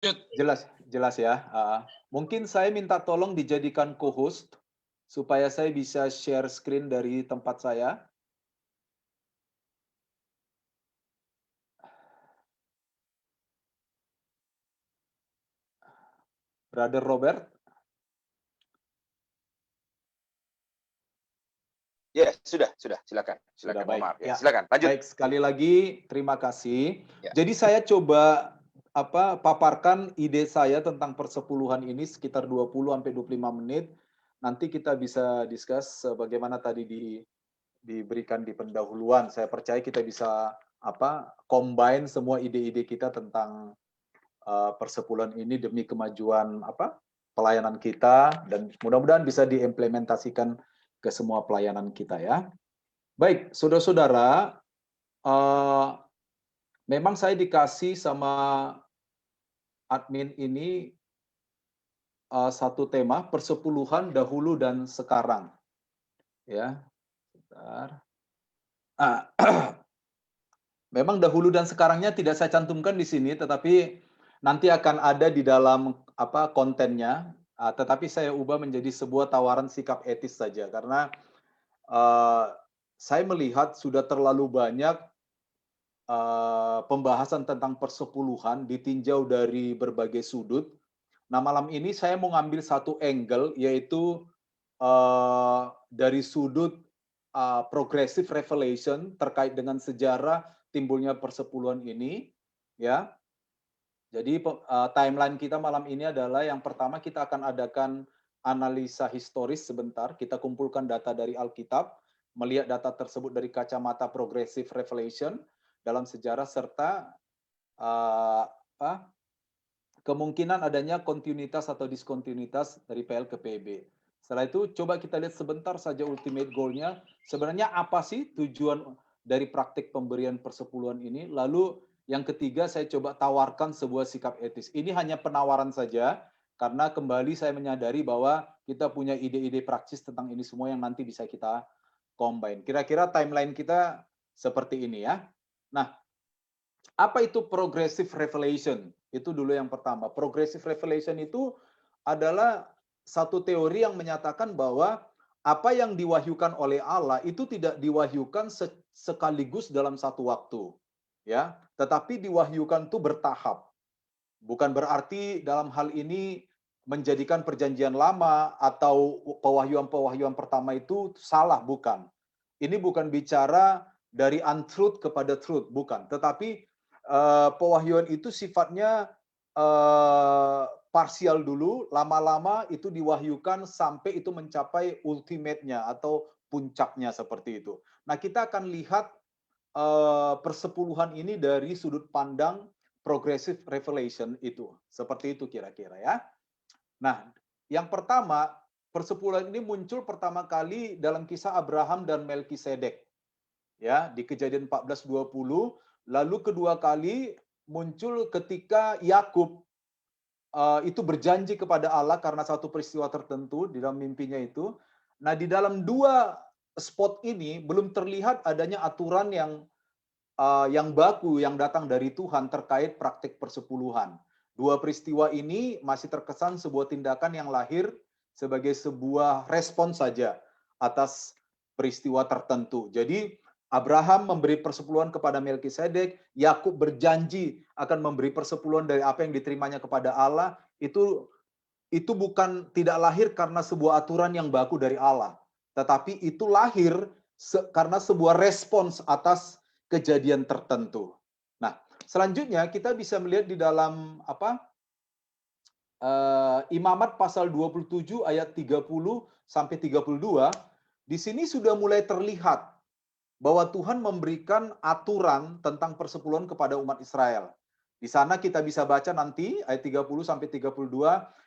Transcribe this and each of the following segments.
Lanjut. Jelas jelas ya, mungkin saya minta tolong dijadikan co-host, supaya saya bisa share screen dari tempat saya. Brother Robert. Ya, sudah, silakan. Sudah, Silakan, mohon baik. maaf ya. Ya, Silakan, lanjut. baik, sekali lagi terima kasih. Ya. Jadi saya coba, paparkan ide saya tentang persepuluhan ini sekitar 20 sampai 25 menit. Nanti kita bisa discuss sebagaimana tadi diberikan di pendahuluan. Saya percaya kita bisa, combine semua ide-ide kita tentang, persepuluhan ini demi kemajuan, pelayanan kita dan mudah-mudahan bisa diimplementasikan ke semua pelayanan kita ya. Baik, saudara-saudara, memang saya dikasih sama admin ini, satu tema, persepuluhan dahulu dan sekarang. Ya, sebentar. Memang dahulu dan sekarangnya tidak saya cantumkan di sini, tetapi nanti akan ada di dalam, kontennya, tetapi saya ubah menjadi sebuah tawaran sikap etis saja. Karena, saya melihat sudah terlalu banyak pembahasan tentang persepuluhan ditinjau dari berbagai sudut. Nah, malam ini saya mau ngambil satu angle, yaitu dari sudut progressive revelation terkait dengan sejarah timbulnya persepuluhan ini, ya. Jadi timeline kita malam ini adalah yang pertama kita akan adakan analisa historis sebentar. Kita kumpulkan data dari Alkitab, melihat data tersebut dari kacamata progressive revelation dalam sejarah serta kemungkinan adanya kontinuitas atau diskontinuitas dari PL ke PB. Setelah itu coba kita lihat sebentar saja ultimate goal-nya. Sebenarnya apa sih tujuan dari praktik pemberian persepuluhan ini? Lalu yang ketiga saya coba tawarkan sebuah sikap etis. Ini hanya penawaran saja karena kembali saya menyadari bahwa kita punya ide-ide praktis tentang ini semua yang nanti bisa kita combine. Kira-kira timeline kita seperti ini ya. Nah, apa itu progressive revelation? Itu dulu yang pertama. Progressive revelation itu adalah satu teori yang menyatakan bahwa apa yang diwahyukan oleh Allah itu tidak diwahyukan sekaligus dalam satu waktu, ya, tetapi diwahyukan itu bertahap. Bukan berarti dalam hal ini menjadikan perjanjian lama atau pewahyuan-pewahyuan pertama itu salah, bukan. Ini bukan bicara dari untruth kepada truth, bukan. Tetapi pewahyuan itu sifatnya parsial dulu, lama-lama itu diwahyukan sampai itu mencapai ultimate-nya atau puncaknya seperti itu. Nah, kita akan lihat persepuluhan ini dari sudut pandang progressive revelation itu. Seperti itu kira-kira ya. Nah, yang pertama, persepuluhan ini muncul pertama kali dalam kisah Abraham dan Melkisedek. Ya, di Kejadian 14:20, lalu kedua kali muncul ketika Yakub itu berjanji kepada Allah karena satu peristiwa tertentu di dalam mimpinya itu. Nah, di dalam dua spot ini belum terlihat adanya aturan yang baku yang datang dari Tuhan terkait praktik persepuluhan. Dua peristiwa ini masih terkesan sebuah tindakan yang lahir sebagai sebuah respon saja atas peristiwa tertentu. Jadi Abraham memberi persepuluhan kepada Melkisedek, Yakub berjanji akan memberi persepuluhan dari apa yang diterimanya kepada Allah. Itu bukan tidak lahir karena sebuah aturan yang baku dari Allah, tetapi itu lahir karena sebuah respons atas kejadian tertentu. Nah, selanjutnya kita bisa melihat di dalam Imamat pasal 27 ayat 30 sampai 32, di sini sudah mulai terlihat bahwa Tuhan memberikan aturan tentang persepuluhan kepada umat Israel. Di sana kita bisa baca nanti ayat 30 sampai 32,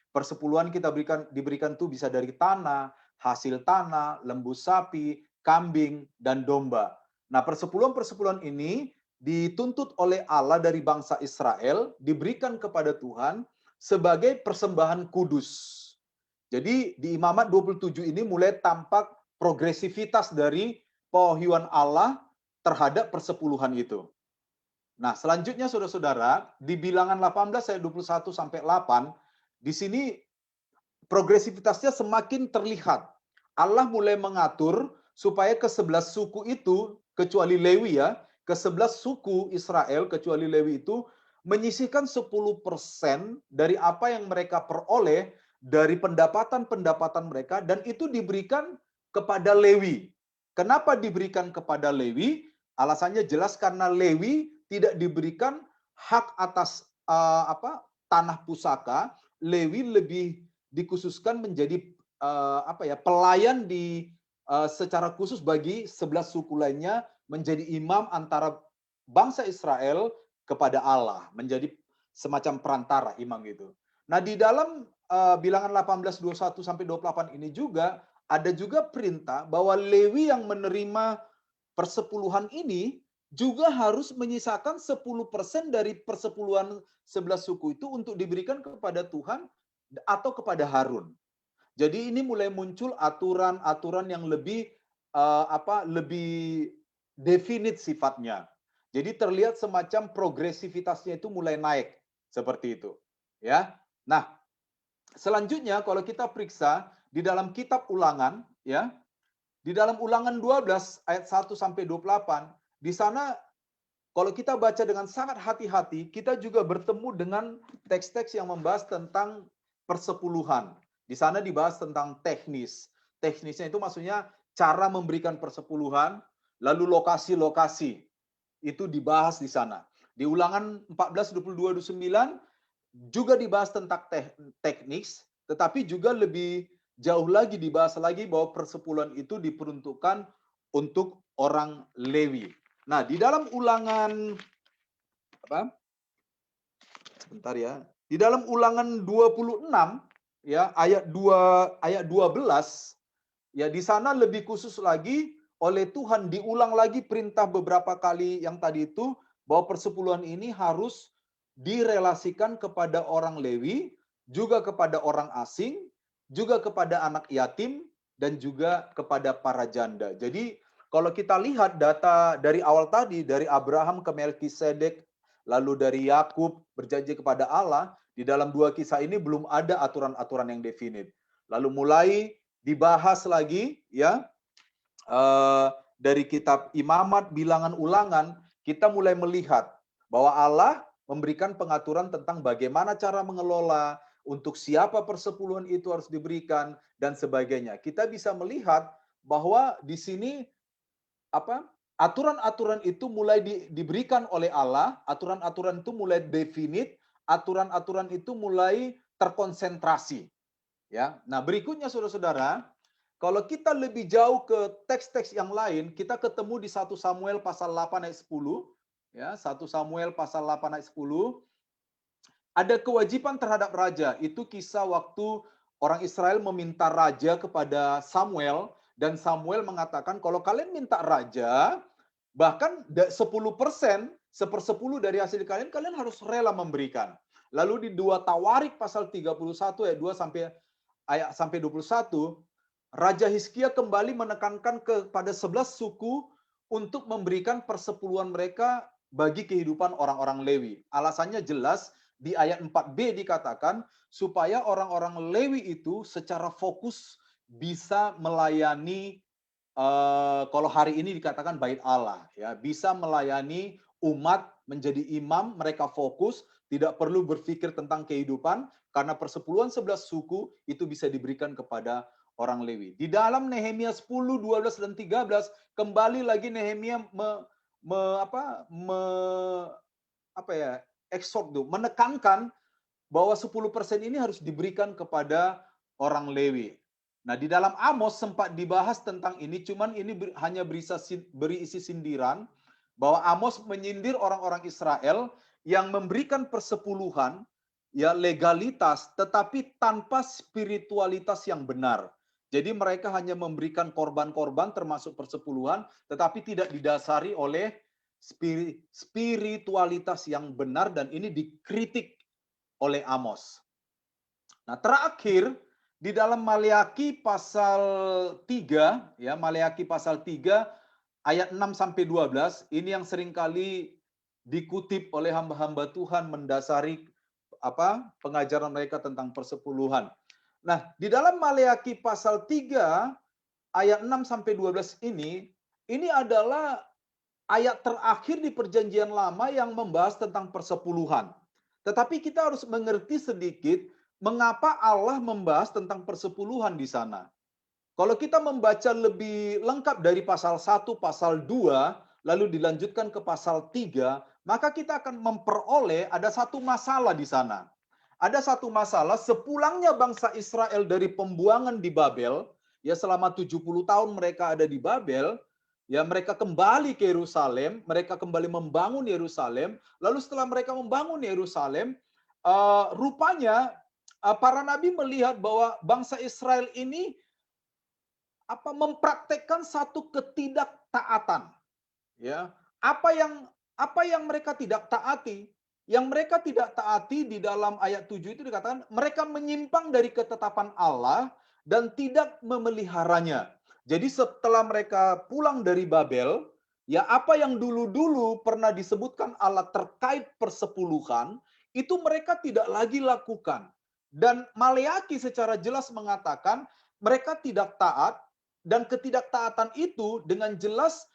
persepuluhan kita diberikan itu bisa dari tanah, hasil tanah, lembu sapi, kambing, dan domba. Nah, persepuluhan-persepuluhan ini dituntut oleh Allah dari bangsa Israel, diberikan kepada Tuhan sebagai persembahan kudus. Jadi di Imamat 27 ini mulai tampak progresivitas dari pewahyuan Allah terhadap persepuluhan itu. Nah, selanjutnya saudara-saudara, di Bilangan 18 ayat 21 sampai 8, di sini progresivitasnya semakin terlihat. Allah mulai mengatur supaya ke-11 suku itu, kecuali Lewi ya, ke-11 suku Israel, kecuali Lewi itu, menyisihkan 10% dari apa yang mereka peroleh dari pendapatan-pendapatan mereka, dan itu diberikan kepada Lewi. Kenapa diberikan kepada Lewi? Alasannya jelas karena Lewi tidak diberikan hak atas tanah pusaka. Lewi lebih dikhususkan menjadi pelayan secara khusus bagi 11 suku lainnya, menjadi imam antara bangsa Israel kepada Allah, menjadi semacam perantara imam gitu. Nah, di dalam Bilangan 18:21 sampai 28 ini juga ada juga perintah bahwa Lewi yang menerima persepuluhan ini juga harus menyisakan 10% dari persepuluhan 11 suku itu untuk diberikan kepada Tuhan atau kepada Harun. Jadi ini mulai muncul aturan-aturan yang lebih lebih definit sifatnya. Jadi terlihat semacam progresivitasnya itu mulai naik seperti itu, ya. Nah, selanjutnya kalau kita periksa di dalam kitab Ulangan, ya, di dalam Ulangan 12 ayat 1 sampai 28, di sana kalau kita baca dengan sangat hati-hati, kita juga bertemu dengan teks-teks yang membahas tentang persepuluhan. Di sana dibahas tentang teknis. Teknisnya itu maksudnya cara memberikan persepuluhan, lalu lokasi-lokasi. Itu dibahas di sana. Di Ulangan 14, 22, 29 juga dibahas tentang teknis, tetapi juga lebih jauh lagi dibahas lagi bahwa persepuluhan itu diperuntukkan untuk orang Lewi. Nah, di dalam Ulangan sebentar ya. Di dalam Ulangan 26 ya, ayat 12 ya, di sana lebih khusus lagi oleh Tuhan diulang lagi perintah beberapa kali yang tadi itu, bahwa persepuluhan ini harus direlasikan kepada orang Lewi, juga kepada orang asing, juga kepada anak yatim, dan juga kepada para janda. Jadi kalau kita lihat data dari awal tadi, dari Abraham ke Melkisedek, lalu dari Yakub berjanji kepada Allah, di dalam dua kisah ini belum ada aturan-aturan yang definit. Lalu mulai dibahas lagi ya, dari kitab Imamat, Bilangan, Ulangan, kita mulai melihat bahwa Allah memberikan pengaturan tentang bagaimana cara mengelola, untuk siapa persepuluhan itu harus diberikan, dan sebagainya. Kita bisa melihat bahwa di sini aturan-aturan itu mulai diberikan oleh Allah, aturan-aturan itu mulai definit, aturan-aturan itu mulai terkonsentrasi. Ya, nah berikutnya saudara-saudara, kalau kita lebih jauh ke teks-teks yang lain, kita ketemu di 1 Samuel pasal 8 ayat 10, ya, 1 Samuel pasal 8 ayat 10, ada kewajiban terhadap raja. Itu kisah waktu orang Israel meminta raja kepada Samuel, dan Samuel mengatakan kalau kalian minta raja, bahkan 10%, 1/10 dari hasil kalian, kalian harus rela memberikan. Lalu di 2 Tawarik pasal 31 ayat 2 sampai 21, Raja Hizkia kembali menekankan kepada 11 suku untuk memberikan persepuluhan mereka bagi kehidupan orang-orang Lewi. Alasannya jelas, di ayat 4b dikatakan supaya orang-orang Lewi itu secara fokus bisa melayani, kalau hari ini dikatakan bait Allah, ya, bisa melayani umat, menjadi imam, mereka fokus, tidak perlu berpikir tentang kehidupan, karena persepuluhan 11 suku itu bisa diberikan kepada orang Lewi. Di dalam Nehemia 10, 12 dan 13 kembali lagi Nehemia menekankan bahwa 10% ini harus diberikan kepada orang Lewi. Nah, di dalam Amos sempat dibahas tentang ini, cuman ini hanya berisi sindiran, bahwa Amos menyindir orang-orang Israel yang memberikan persepuluhan, ya, legalitas, tetapi tanpa spiritualitas yang benar. Jadi mereka hanya memberikan korban-korban termasuk persepuluhan, tetapi tidak didasari oleh spiritualitas yang benar, dan ini dikritik oleh Amos. Nah, terakhir di dalam Maleakhi pasal 3, ya, Maleakhi pasal 3 ayat 6 sampai 12, ini yang seringkali dikutip oleh hamba-hamba Tuhan mendasari pengajaran mereka tentang persepuluhan. Nah, di dalam Maleakhi pasal 3 ayat 6 sampai 12 ini adalah ayat terakhir di Perjanjian Lama yang membahas tentang persepuluhan. Tetapi kita harus mengerti sedikit mengapa Allah membahas tentang persepuluhan di sana. Kalau kita membaca lebih lengkap dari pasal 1, pasal 2, lalu dilanjutkan ke pasal 3, maka kita akan memperoleh ada satu masalah di sana. Ada satu masalah sepulangnya bangsa Israel dari pembuangan di Babel, ya selama 70 tahun mereka ada di Babel, ya mereka kembali ke Yerusalem, mereka kembali membangun Yerusalem, lalu setelah mereka membangun Yerusalem, rupanya para nabi melihat bahwa bangsa Israel ini mempraktekkan satu ketidaktaatan, ya. Apa yang mereka tidak taati? Yang mereka tidak taati di dalam ayat 7 itu dikatakan mereka menyimpang dari ketetapan Allah dan tidak memeliharanya. Jadi setelah mereka pulang dari Babel, ya apa yang dulu-dulu pernah disebutkan Allah terkait persepuluhan, itu mereka tidak lagi lakukan. Dan Maleakhi secara jelas mengatakan mereka tidak taat, dan ketidaktaatan itu dengan jelas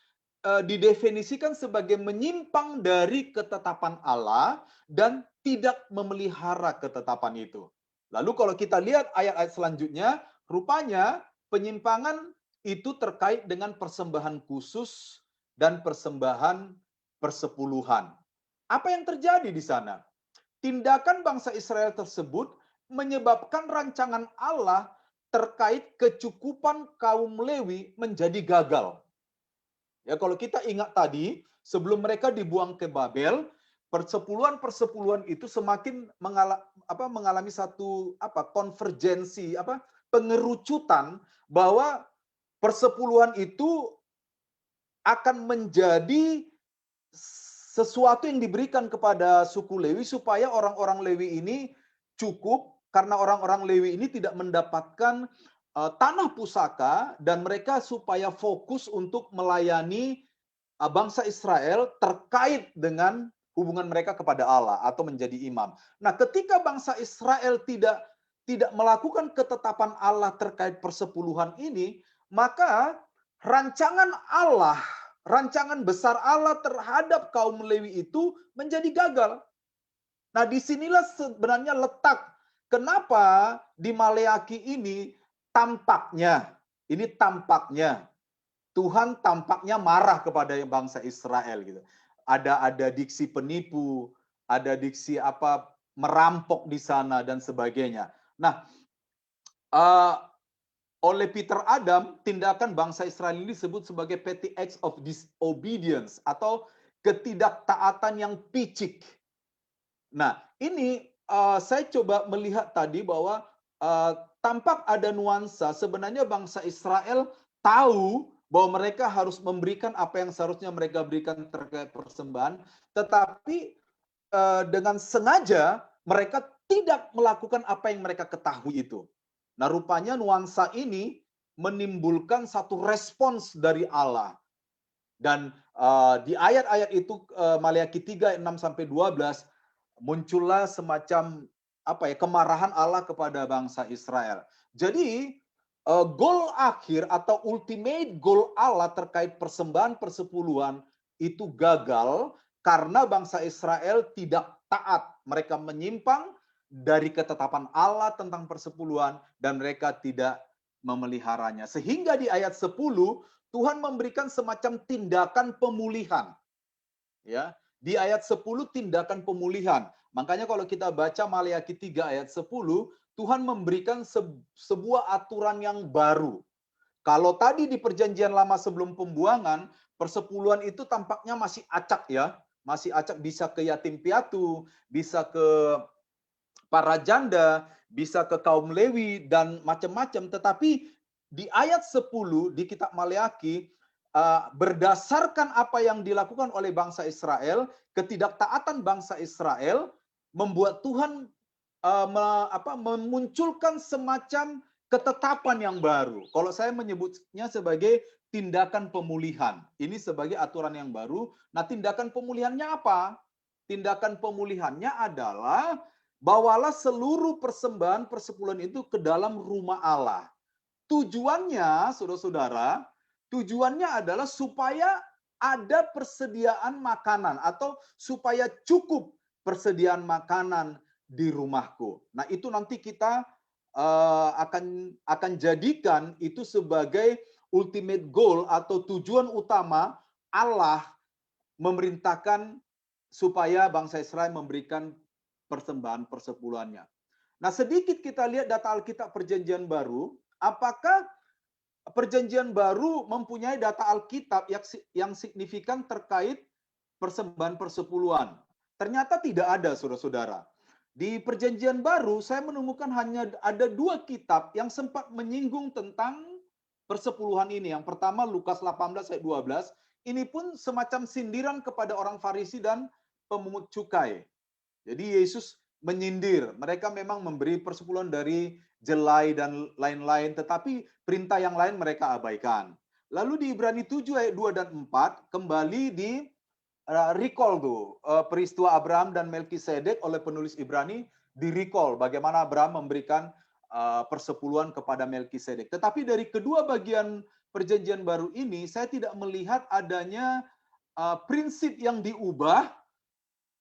didefinisikan sebagai menyimpang dari ketetapan Allah dan tidak memelihara ketetapan itu. Lalu kalau kita lihat ayat-ayat selanjutnya, rupanya penyimpangan itu terkait dengan persembahan khusus dan persembahan persepuluhan. Apa yang terjadi di sana? Tindakan bangsa Israel tersebut menyebabkan rancangan Allah terkait kecukupan kaum Lewi menjadi gagal. Ya, kalau kita ingat tadi, sebelum mereka dibuang ke Babel, persepuluhan-persepuluhan itu semakin mengalami satu konvergensi, pengerucutan bahwa persepuluhan itu akan menjadi sesuatu yang diberikan kepada suku Lewi supaya orang-orang Lewi ini cukup, karena orang-orang Lewi ini tidak mendapatkan tanah pusaka dan mereka supaya fokus untuk melayani bangsa Israel terkait dengan hubungan mereka kepada Allah atau menjadi imam. Nah, ketika bangsa Israel tidak melakukan ketetapan Allah terkait persepuluhan ini, maka rancangan Allah, rancangan besar Allah terhadap kaum Lewi itu menjadi gagal. Nah, disinilah sebenarnya letak kenapa di Maleakhi ini tampaknya Tuhan tampaknya marah kepada bangsa Israel gitu. Ada diksi penipu, ada diksi merampok di sana dan sebagainya. Nah, oleh Peter Adam, tindakan bangsa Israel ini disebut sebagai petty acts of disobedience atau ketidaktaatan yang picik. Nah, ini saya coba melihat tadi bahwa tampak ada nuansa sebenarnya bangsa Israel tahu bahwa mereka harus memberikan apa yang seharusnya mereka berikan terkait persembahan, tetapi dengan sengaja mereka tidak melakukan apa yang mereka ketahui itu. Nah, rupanya nuansa ini menimbulkan satu respons dari Allah. Dan di ayat-ayat itu Maleakhi 3 6 sampai 12 muncullah semacam kemarahan Allah kepada bangsa Israel. Jadi goal akhir atau ultimate goal Allah terkait persembahan persepuluhan itu gagal karena bangsa Israel tidak taat. Mereka menyimpang dari ketetapan Allah tentang persepuluhan dan mereka tidak memeliharanya. Sehingga di ayat 10 Tuhan memberikan semacam tindakan pemulihan. Ya, di ayat 10 tindakan pemulihan. Makanya kalau kita baca Maleakhi 3 ayat 10, Tuhan memberikan sebuah aturan yang baru. Kalau tadi di perjanjian lama sebelum pembuangan, persepuluhan itu tampaknya masih acak ya. Masih acak, bisa ke yatim piatu, bisa ke para janda, bisa ke kaum Lewi dan macam-macam. Tetapi di ayat 10 di kitab Maleakhi, berdasarkan apa yang dilakukan oleh bangsa Israel, ketidaktaatan bangsa Israel membuat Tuhan memunculkan semacam ketetapan yang baru. Kalau saya menyebutnya sebagai tindakan pemulihan. Ini sebagai aturan yang baru. Nah, tindakan pemulihannya apa? Tindakan pemulihannya adalah bawalah seluruh persembahan persepuluhan itu ke dalam rumah Allah. Tujuannya, saudara-saudara, tujuannya adalah supaya ada persediaan makanan atau supaya cukup persediaan makanan di rumahku. Nah, itu nanti kita akan jadikan itu sebagai ultimate goal atau tujuan utama Allah memerintahkan supaya bangsa Israel memberikan persembahan persepuluhannya. Nah, sedikit kita lihat data Alkitab Perjanjian Baru, apakah Perjanjian Baru mempunyai data Alkitab yang signifikan terkait persembahan persepuluhan? Ternyata tidak ada, saudara-saudara. Di Perjanjian Baru, saya menemukan hanya ada 2 kitab yang sempat menyinggung tentang persepuluhan ini. Yang pertama, Lukas 18 ayat 12. Ini pun semacam sindiran kepada orang Farisi dan pemungut cukai. Jadi Yesus menyindir. Mereka memang memberi persepuluhan dari jelai dan lain-lain, tetapi perintah yang lain mereka abaikan. Lalu di Ibrani 7 ayat 2 dan 4 kembali di recall tuh peristiwa Abraham dan Melkisedek oleh penulis Ibrani, di recall bagaimana Abraham memberikan persepuluhan kepada Melkisedek. Tetapi dari kedua bagian perjanjian baru ini saya tidak melihat adanya prinsip yang diubah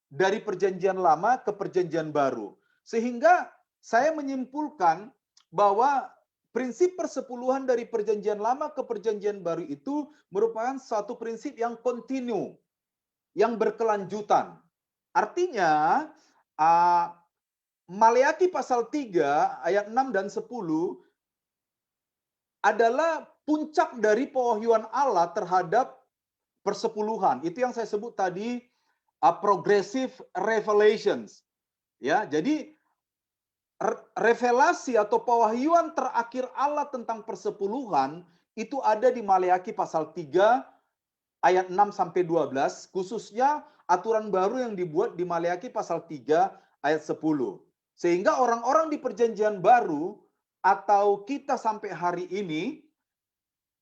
dari perjanjian lama ke perjanjian baru. Sehingga saya menyimpulkan bahwa prinsip persepuluhan dari perjanjian lama ke perjanjian baru itu merupakan suatu prinsip yang kontinu, yang berkelanjutan. Artinya, Maleakhi pasal 3 ayat 6 dan 10 adalah puncak dari pewahyuan Allah terhadap persepuluhan. Itu yang saya sebut tadi progressive revelations. Ya, jadi revelasi atau pewahyuan terakhir Allah tentang persepuluhan itu ada di Maleakhi pasal 3 ayat 6 sampai 12, khususnya aturan baru yang dibuat di Maleakhi pasal 3 ayat 10. Sehingga orang-orang di perjanjian baru atau kita sampai hari ini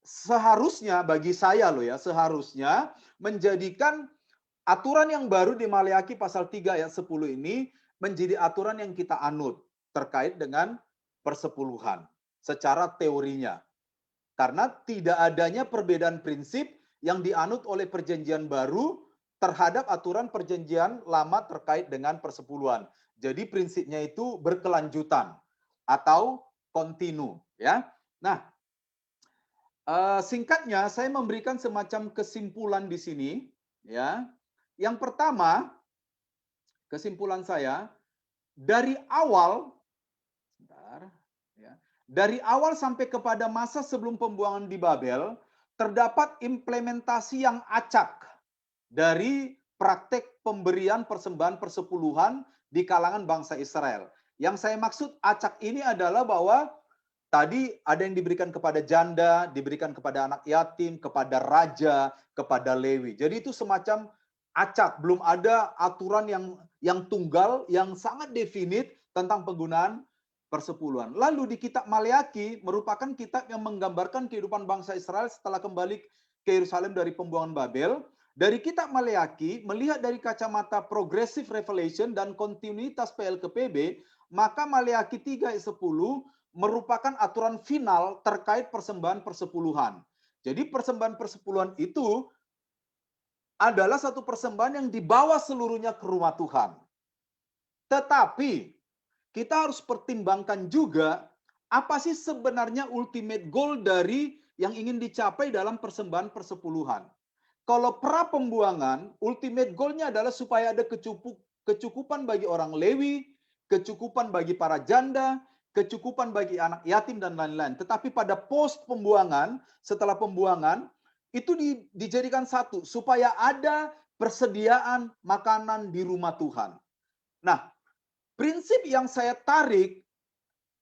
seharusnya bagi saya loh ya, seharusnya menjadikan aturan yang baru di Maleakhi pasal 3 ayat 10 ini menjadi aturan yang kita anut terkait dengan persepuluhan secara teorinya. Karena tidak adanya perbedaan prinsip yang dianut oleh perjanjian baru terhadap aturan perjanjian lama terkait dengan persepuluhan. Jadi prinsipnya itu berkelanjutan atau kontinu, ya. Nah, singkatnya saya memberikan semacam kesimpulan di sini, ya. Yang pertama, kesimpulan saya dari awal, sebentar, ya, dari awal sampai kepada masa sebelum pembuangan di Babel, terdapat implementasi yang acak dari praktek pemberian persembahan persepuluhan di kalangan bangsa Israel. Yang saya maksud acak ini adalah bahwa tadi ada yang diberikan kepada janda, diberikan kepada anak yatim, kepada raja, kepada Lewi. Jadi itu semacam acak, belum ada aturan yang tunggal, yang sangat definit tentang penggunaan persepuluhan. Lalu di kitab Maleakhi merupakan kitab yang menggambarkan kehidupan bangsa Israel setelah kembali ke Yerusalem dari pembuangan Babel. Dari kitab Maleakhi, melihat dari kacamata progressive revelation dan kontinuitas PLKPB, maka Maleakhi 3 ayat 10 merupakan aturan final terkait persembahan persepuluhan. Jadi persembahan persepuluhan itu adalah satu persembahan yang dibawa seluruhnya ke rumah Tuhan. Tetapi kita harus pertimbangkan juga apa sih sebenarnya ultimate goal dari yang ingin dicapai dalam persembahan persepuluhan. Kalau pra pembuangan, ultimate goal-nya adalah supaya ada kecukupan bagi orang Lewi, kecukupan bagi para janda, kecukupan bagi anak yatim dan lain-lain. Tetapi pada post pembuangan, setelah pembuangan, itu dijadikan satu, supaya ada persediaan makanan di rumah Tuhan. Nah, prinsip yang saya tarik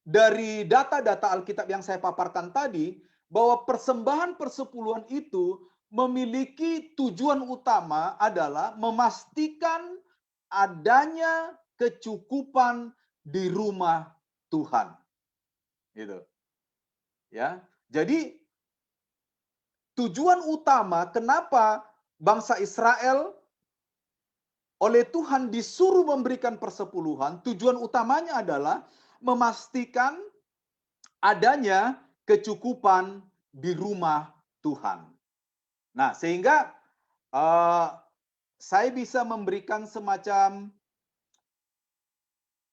dari data-data Alkitab yang saya paparkan tadi, bahwa persembahan persepuluhan itu memiliki tujuan utama adalah memastikan adanya kecukupan di rumah Tuhan. Gitu. Ya. Jadi tujuan utama kenapa bangsa Israel oleh Tuhan disuruh memberikan persepuluhan, tujuan utamanya adalah memastikan adanya kecukupan di rumah Tuhan. Nah, sehingga saya bisa memberikan semacam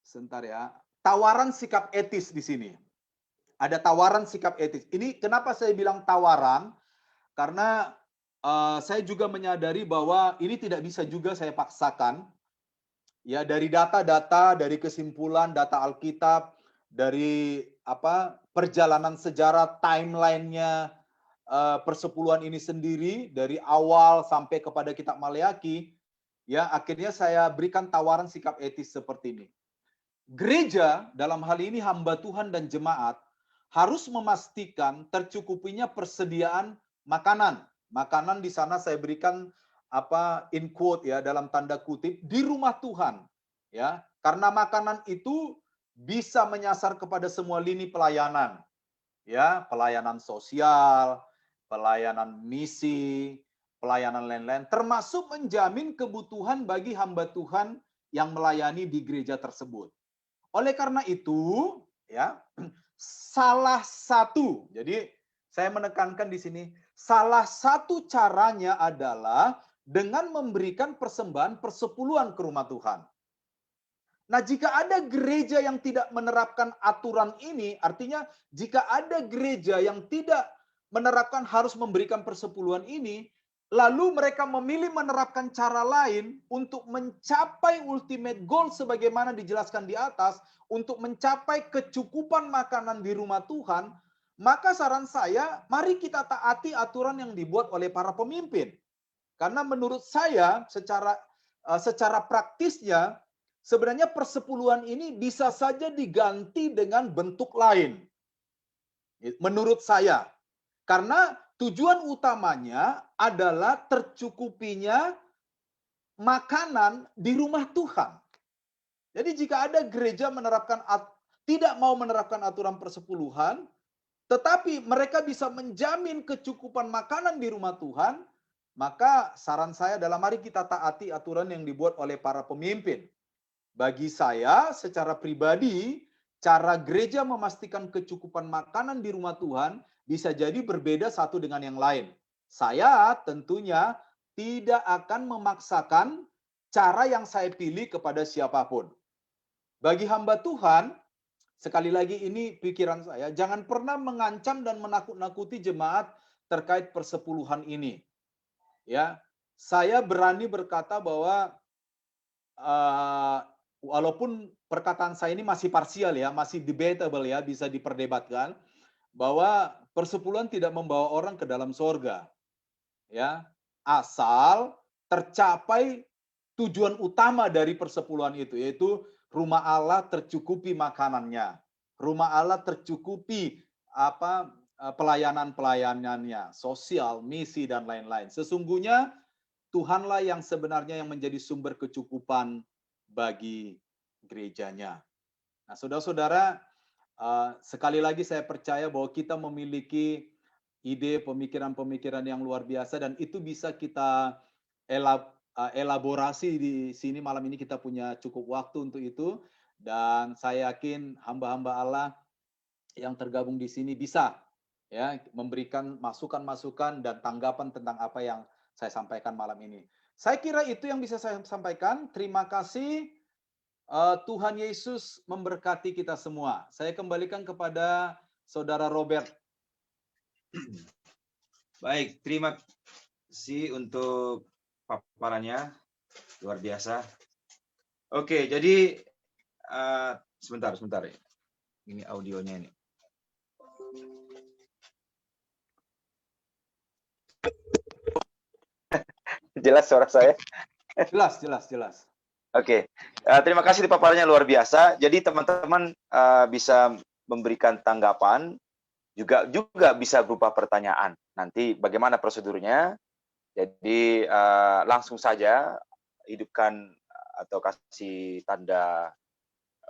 sebentar ya, tawaran sikap etis di sini. Ada tawaran sikap etis. Ini kenapa saya bilang tawaran? Karena saya juga menyadari bahwa ini tidak bisa juga saya paksakan. Ya, dari data-data, dari kesimpulan data Alkitab, dari perjalanan sejarah timeline-nya persepuluhan ini sendiri dari awal sampai kepada kitab Maleaki, ya akhirnya saya berikan tawaran sikap etis seperti ini. Gereja dalam hal ini hamba Tuhan dan jemaat harus memastikan tercukupinya persediaan makanan. Makanan di sana saya berikan in quote ya, dalam tanda kutip, di rumah Tuhan. Ya, karena makanan itu bisa menyasar kepada semua lini pelayanan. Ya, pelayanan sosial, pelayanan misi, pelayanan lain-lain, termasuk menjamin kebutuhan bagi hamba Tuhan yang melayani di gereja tersebut. Oleh karena itu, ya, salah satu, jadi saya menekankan di sini, salah satu caranya adalah dengan memberikan persembahan persepuluhan ke rumah Tuhan. Nah, jika ada gereja yang tidak menerapkan aturan ini, artinya jika ada gereja yang tidak menerapkan harus memberikan persepuluhan ini, lalu mereka memilih menerapkan cara lain untuk mencapai ultimate goal sebagaimana dijelaskan di atas, untuk mencapai kecukupan makanan di rumah Tuhan, maka saran saya, mari kita taati aturan yang dibuat oleh para pemimpin. Karena menurut saya, secara praktisnya, sebenarnya persepuluhan ini bisa saja diganti dengan bentuk lain. Menurut saya. Karena tujuan utamanya adalah tercukupinya makanan di rumah Tuhan. Jadi jika ada gereja tidak mau menerapkan aturan persepuluhan, tetapi mereka bisa menjamin kecukupan makanan di rumah Tuhan, maka saran saya adalah mari kita taati aturan yang dibuat oleh para pemimpin. Bagi saya secara pribadi, cara gereja memastikan kecukupan makanan di rumah Tuhan bisa jadi berbeda satu dengan yang lain. Saya tentunya tidak akan memaksakan cara yang saya pilih kepada siapapun. Bagi hamba Tuhan, sekali lagi ini pikiran saya, jangan pernah mengancam dan menakut-nakuti jemaat terkait persepuluhan ini. Ya, saya berani berkata bahwa walaupun perkataan saya ini masih parsial ya, masih debatable ya, bisa diperdebatkan, bahwa persepuluhan tidak membawa orang ke dalam sorga. Ya, asal tercapai tujuan utama dari persepuluhan itu, yaitu rumah Allah tercukupi makanannya, rumah Allah tercukupi pelayanan-pelayanannya, sosial, misi dan lain-lain. Sesungguhnya Tuhanlah yang sebenarnya yang menjadi sumber kecukupan bagi gerejanya. Nah, saudara-saudara, sekali lagi saya percaya bahwa kita memiliki ide, pemikiran-pemikiran yang luar biasa dan itu bisa kita elaborasi di sini malam ini. Kita punya cukup waktu untuk itu dan saya yakin hamba-hamba Allah yang tergabung di sini bisa ya memberikan masukan-masukan dan tanggapan tentang apa yang saya sampaikan malam ini. Saya kira itu yang bisa saya sampaikan. Terima kasih. Tuhan Yesus memberkati kita semua. Saya kembalikan kepada Saudara Robert. Baik, terima kasih untuk paparannya. Luar biasa. Oke, jadi sebentar. Ini audionya ini. Jelas suara saya? Jelas. Oke, terima kasih di paparannya luar biasa. Jadi teman-teman bisa memberikan tanggapan, juga bisa berupa pertanyaan. Nanti bagaimana prosedurnya? Jadi langsung saja hidupkan atau kasih tanda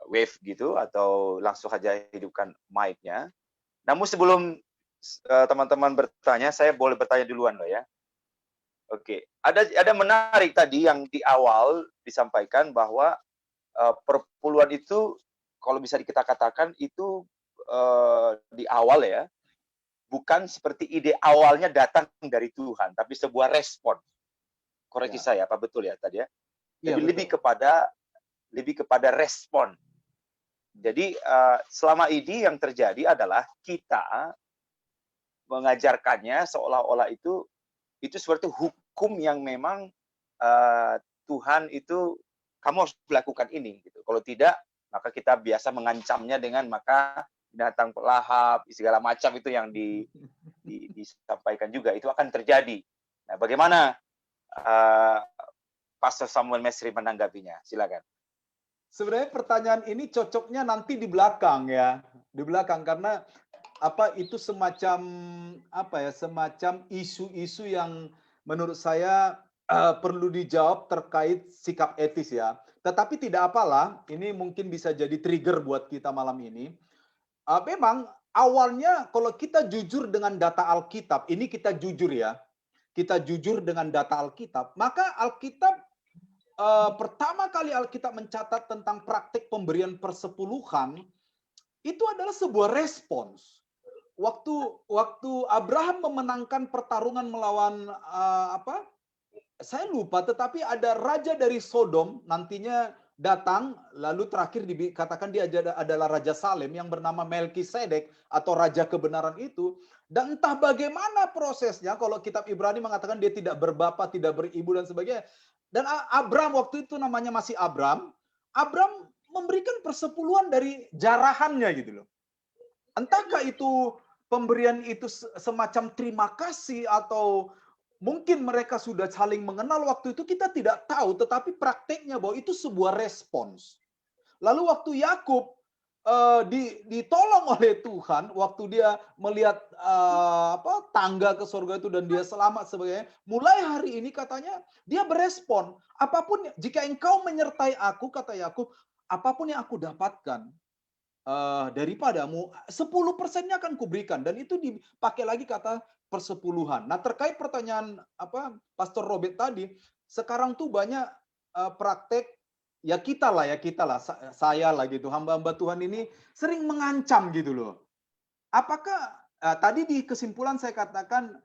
wave gitu, atau langsung saja hidupkan mic-nya. Namun sebelum teman-teman bertanya, saya boleh bertanya duluan loh ya. Oke, ada menarik tadi yang di awal disampaikan bahwa perpuluhan itu kalau bisa kita katakan itu di awal ya, bukan seperti ide awalnya datang dari Tuhan, tapi sebuah respon. Koreksi Ya. saya, apa betul ya tadi ya? Iya, Jadi betul. lebih kepada respon. Jadi selama ini yang terjadi adalah kita mengajarkannya seolah-olah itu seperti hukum yang memang Tuhan itu kamu harus melakukan ini gitu. Kalau tidak, maka kita biasa mengancamnya dengan maka binatang pelahap segala macam itu yang disampaikan juga itu akan terjadi. Nah, bagaimana Pastor Samuel Mesri menanggapinya? Silakan. Sebenarnya pertanyaan ini cocoknya nanti di belakang ya, di belakang karena itu semacam semacam isu-isu yang menurut saya perlu dijawab terkait sikap etis ya. Tetapi tidak apalah, ini mungkin bisa jadi trigger buat kita malam ini. Memang awalnya kalau kita jujur dengan data Alkitab, ini kita jujur ya, kita jujur dengan data Alkitab, maka Alkitab pertama kali Alkitab mencatat tentang praktik pemberian persepuluhan itu adalah sebuah respons. Waktu Abraham memenangkan pertarungan melawan saya lupa, tetapi ada raja dari Sodom nantinya datang, lalu terakhir dikatakan dia adalah Raja Salem yang bernama Melkisedek atau Raja Kebenaran itu. Dan entah bagaimana prosesnya, kalau kitab Ibrani mengatakan dia tidak berbapa, tidak beribu dan sebagainya. Dan Abram waktu itu namanya masih Abram memberikan persepuluhan dari jarahannya gitu loh. Entahkah itu pemberian itu semacam terima kasih atau mungkin mereka sudah saling mengenal waktu itu, kita tidak tahu, tetapi prakteknya bahwa itu sebuah respons. Lalu waktu Yakub ditolong oleh Tuhan, waktu dia melihat tangga ke surga itu dan dia selamat sebagainya, mulai hari ini katanya dia berespon, apapun jika engkau menyertai aku, kata Yakub, apapun yang aku dapatkan daripadamu, 10%-nya akan kuberikan. Dan itu dipakai lagi kata persepuluhan. Nah, terkait pertanyaan Pastor Robert tadi, sekarang tuh banyak praktek ya kita lah, saya lah gitu, hamba-hamba Tuhan ini sering mengancam gitu loh. Apakah tadi di kesimpulan saya katakan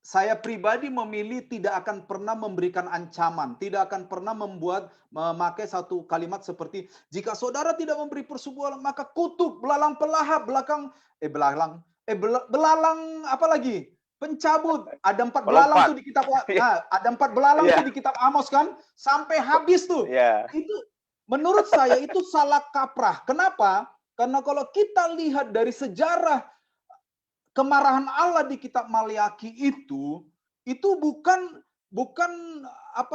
saya pribadi memilih tidak akan pernah memberikan ancaman, tidak akan pernah memakai satu kalimat seperti jika saudara tidak memberi persepuluhan maka kutuk, belalang pelahap, belalang apa lagi? Pencabut. Ada 4 belalang tuh di kitab ada 4 belalang tuh di kitab Amos kan, sampai habis tuh. Itu menurut saya itu salah kaprah. Kenapa? Karena kalau kita lihat dari sejarah kemarahan Allah di kitab Maliaki itu bukan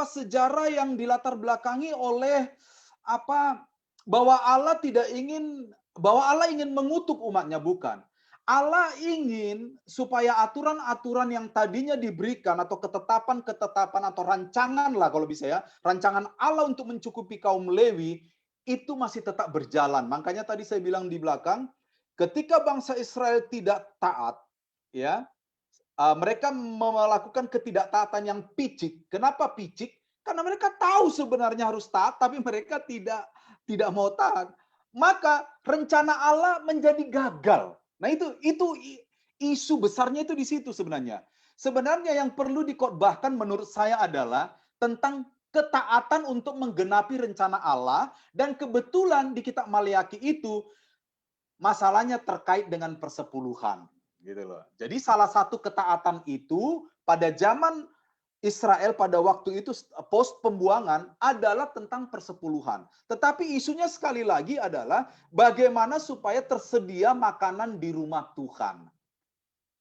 sejarah yang dilatar belakangi oleh bahwa Allah ingin mengutuk umatnya, bukan. Allah ingin supaya aturan-aturan yang tadinya diberikan atau ketetapan-ketetapan atau rancangan lah kalau bisa ya, rancangan Allah untuk mencukupi kaum Lewi itu masih tetap berjalan. Makanya tadi saya bilang di belakang, ketika bangsa Israel tidak taat, ya, mereka melakukan ketidaktaatan yang picik. Kenapa picik? Karena mereka tahu sebenarnya harus taat, tapi mereka tidak mau taat. Maka rencana Allah menjadi gagal. Nah itu isu besarnya itu di situ sebenarnya. Sebenarnya yang perlu dikhotbahkan menurut saya adalah tentang ketaatan untuk menggenapi rencana Allah, dan kebetulan di kitab Maliaki itu masalahnya terkait dengan persepuluhan gitu loh. Jadi salah satu ketaatan itu pada zaman Israel pada waktu itu post pembuangan adalah tentang persepuluhan. Tetapi isunya sekali lagi adalah bagaimana supaya tersedia makanan di rumah Tuhan.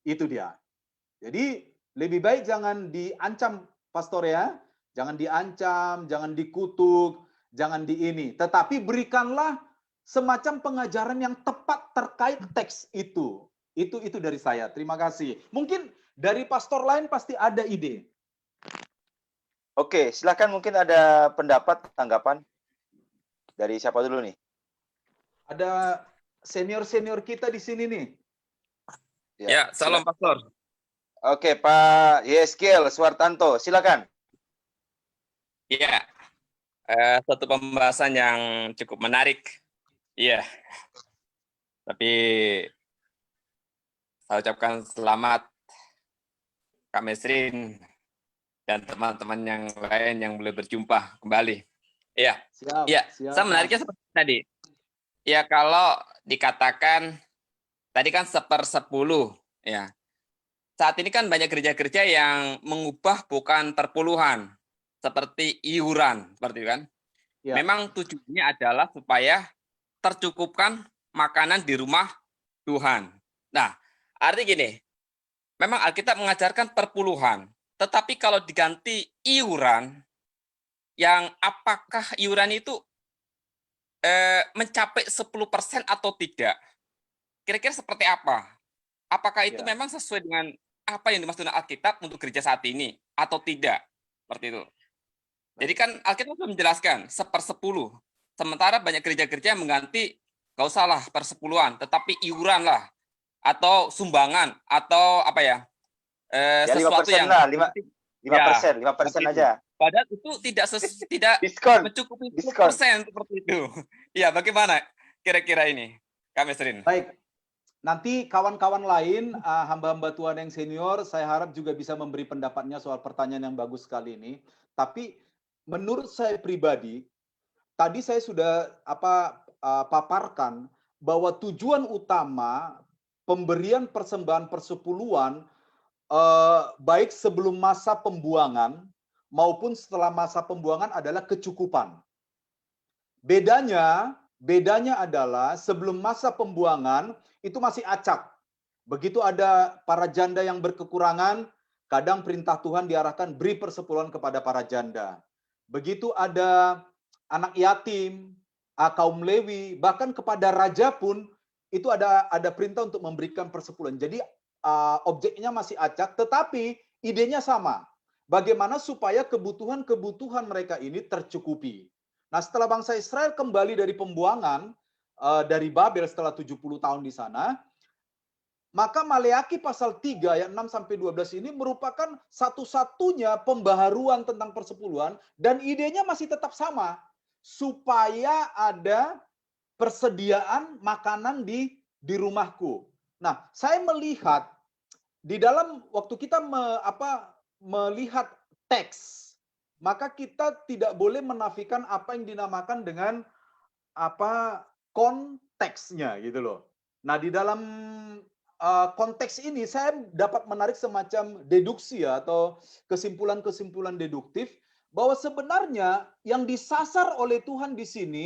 Itu dia. Jadi lebih baik jangan diancam, pastor ya. Jangan diancam, jangan dikutuk, jangan ini. Tetapi berikanlah semacam pengajaran yang tepat terkait teks itu. Itu dari saya. Terima kasih. Mungkin dari pastor lain pasti ada ide. Oke, silakan, mungkin ada pendapat, tanggapan dari siapa dulu nih? Ada senior-senior kita di sini nih. Ya, salam Pastor. Oke, Pak Yeskiel Suwartanto, silakan. Ya, satu pembahasan yang cukup menarik. Iya, tapi saya ucapkan selamat Kak Mesrin dan teman-teman yang lain yang boleh berjumpa kembali. Iya, Siap, iya. siap, Saya menariknya seperti tadi. Ya, kalau dikatakan tadi kan 1/10, ya. Saat ini kan banyak gereja-gereja yang mengubah bukan perpuluhan, seperti iuran, seperti itu kan. Ya. Memang tujuannya adalah supaya tercukupkan makanan di rumah Tuhan. Nah, arti gini, memang Alkitab mengajarkan perpuluhan, tetapi kalau diganti iuran, yang apakah iuran itu mencapai 10% atau tidak? Kira-kira seperti apa? Apakah itu Ya. memang sesuai dengan apa yang dimaksud Alkitab untuk gereja saat ini atau tidak? Seperti itu. Jadi kan Alkitab sudah menjelaskan 1/10. Sementara banyak gereja-gereja yang mengganti gak usah lah persepuluhan, tetapi iuran lah atau sumbangan atau apa ya? Ya Sesuatu 5% yang lah, 5% aja. Padahal itu tidak Diskon. mencukupi Diskon. 10% seperti itu. Ya, bagaimana kira-kira ini, Kak Mesrin? Baik, nanti kawan-kawan lain, hamba-hamba Tuhan yang senior, saya harap juga bisa memberi pendapatnya soal pertanyaan yang bagus sekali ini. Tapi menurut saya pribadi, tadi saya sudah paparkan bahwa tujuan utama pemberian persembahan persepuluhan baik sebelum masa pembuangan maupun setelah masa pembuangan adalah kecukupan. Bedanya adalah sebelum masa pembuangan itu masih acak. Begitu ada para janda yang berkekurangan, kadang perintah Tuhan diarahkan beri persepuluhan kepada para janda. Begitu ada anak yatim, kaum Lewi, bahkan kepada raja pun itu ada perintah untuk memberikan persepuluhan. Jadi objeknya masih acak, tetapi idenya sama. Bagaimana supaya kebutuhan-kebutuhan mereka ini tercukupi. Nah, setelah bangsa Israel kembali dari pembuangan dari Babel setelah 70 tahun di sana, maka Maleakhi pasal 3 ayat 6 sampai 12 ini merupakan satu-satunya pembaharuan tentang persepuluhan dan idenya masih tetap sama, supaya ada persediaan makanan di rumahku. Nah, saya melihat di dalam waktu kita melihat teks, maka kita tidak boleh menafikan apa yang dinamakan dengan konteksnya gitu loh. Nah, di dalam konteks ini saya dapat menarik semacam deduksi atau kesimpulan-kesimpulan deduktif bahwa sebenarnya yang disasar oleh Tuhan di sini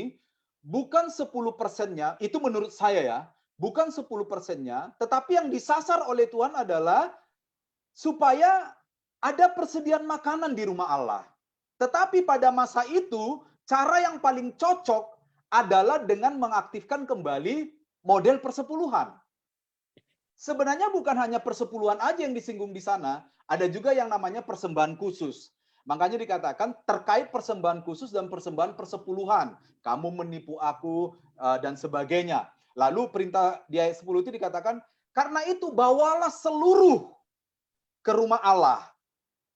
bukan 10%-nya, itu menurut saya ya, bukan 10%-nya, tetapi yang disasar oleh Tuhan adalah supaya ada persediaan makanan di rumah Allah. Tetapi pada masa itu, cara yang paling cocok adalah dengan mengaktifkan kembali model persepuluhan. Sebenarnya bukan hanya persepuluhan aja yang disinggung di sana, ada juga yang namanya persembahan khusus. Makanya dikatakan terkait persembahan khusus dan persembahan persepuluhan. Kamu menipu aku dan sebagainya. Lalu perintah di ayat 10 itu dikatakan, karena itu bawalah seluruh ke rumah Allah.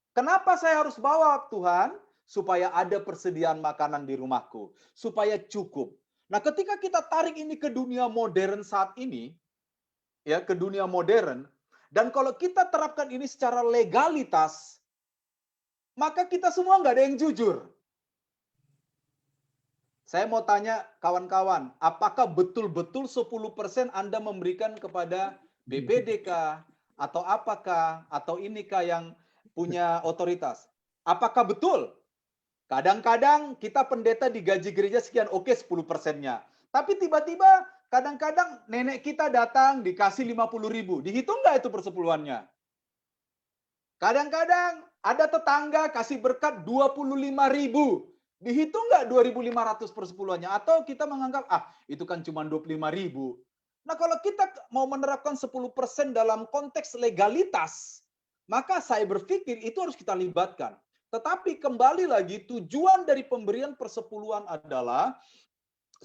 Kenapa saya harus bawa Tuhan? Supaya ada persediaan makanan di rumahku. Supaya cukup. Nah, ketika kita tarik ini ke dunia modern saat ini, ya, ke dunia modern, dan kalau kita terapkan ini secara legalitas, maka kita semua nggak ada yang jujur. Saya mau tanya kawan-kawan, apakah betul-betul 10% Anda memberikan kepada BPDK, atau apakah, atau inikah yang punya otoritas? Apakah betul? Kadang-kadang kita pendeta digaji gereja sekian, oke 10%-nya. Tapi tiba-tiba kadang-kadang nenek kita datang dikasih 50.000. Dihitung nggak itu persepuluhannya? Kadang-kadang ada tetangga kasih berkat 25.000. Dihitung nggak 2.500 persepuluhannya? Atau kita menganggap, itu kan cuma 25.000. Nah, kalau kita mau menerapkan 10% dalam konteks legalitas, maka saya berpikir itu harus kita libatkan. Tetapi kembali lagi, tujuan dari pemberian persepuluhan adalah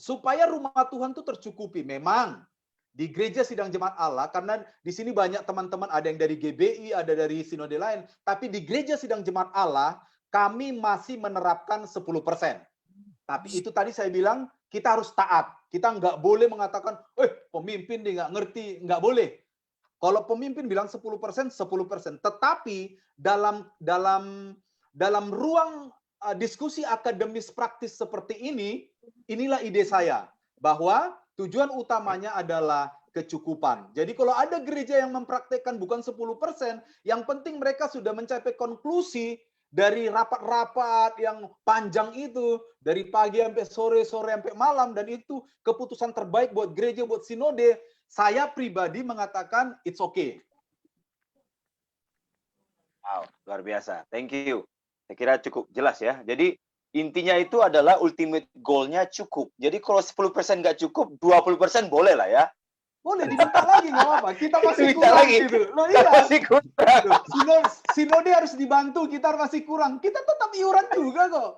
supaya rumah Tuhan itu tercukupi. Memang di gereja sidang jemaat Allah, karena di sini banyak teman-teman, ada yang dari GBI, ada dari sinode lain, tapi di gereja sidang jemaat Allah, kami masih menerapkan 10%. Tapi itu tadi saya bilang, kita harus taat. Kita nggak boleh mengatakan, pemimpin dia nggak ngerti, nggak boleh. Kalau pemimpin bilang 10%, 10%. Tetapi dalam ruang diskusi akademis praktis seperti ini, inilah ide saya, bahwa tujuan utamanya adalah kecukupan. Jadi kalau ada gereja yang mempraktekkan bukan 10%, yang penting mereka sudah mencapai konklusi dari rapat-rapat yang panjang itu, dari pagi sampai sore, sore sampai malam, dan itu keputusan terbaik buat gereja, buat sinode, saya pribadi mengatakan it's okay. Wow, luar biasa. Thank you. Saya kira cukup jelas ya. Jadi intinya itu adalah ultimate goal-nya cukup. Jadi kalau 10% nggak cukup, 20% boleh lah ya. Boleh diminta lagi, nggak apa-apa. Kita masih Diminta kurang lagi. gitu. Loh, iya. Masih kurang. Sinode harus dibantu, kita masih kurang. Kita tetap iuran juga kok.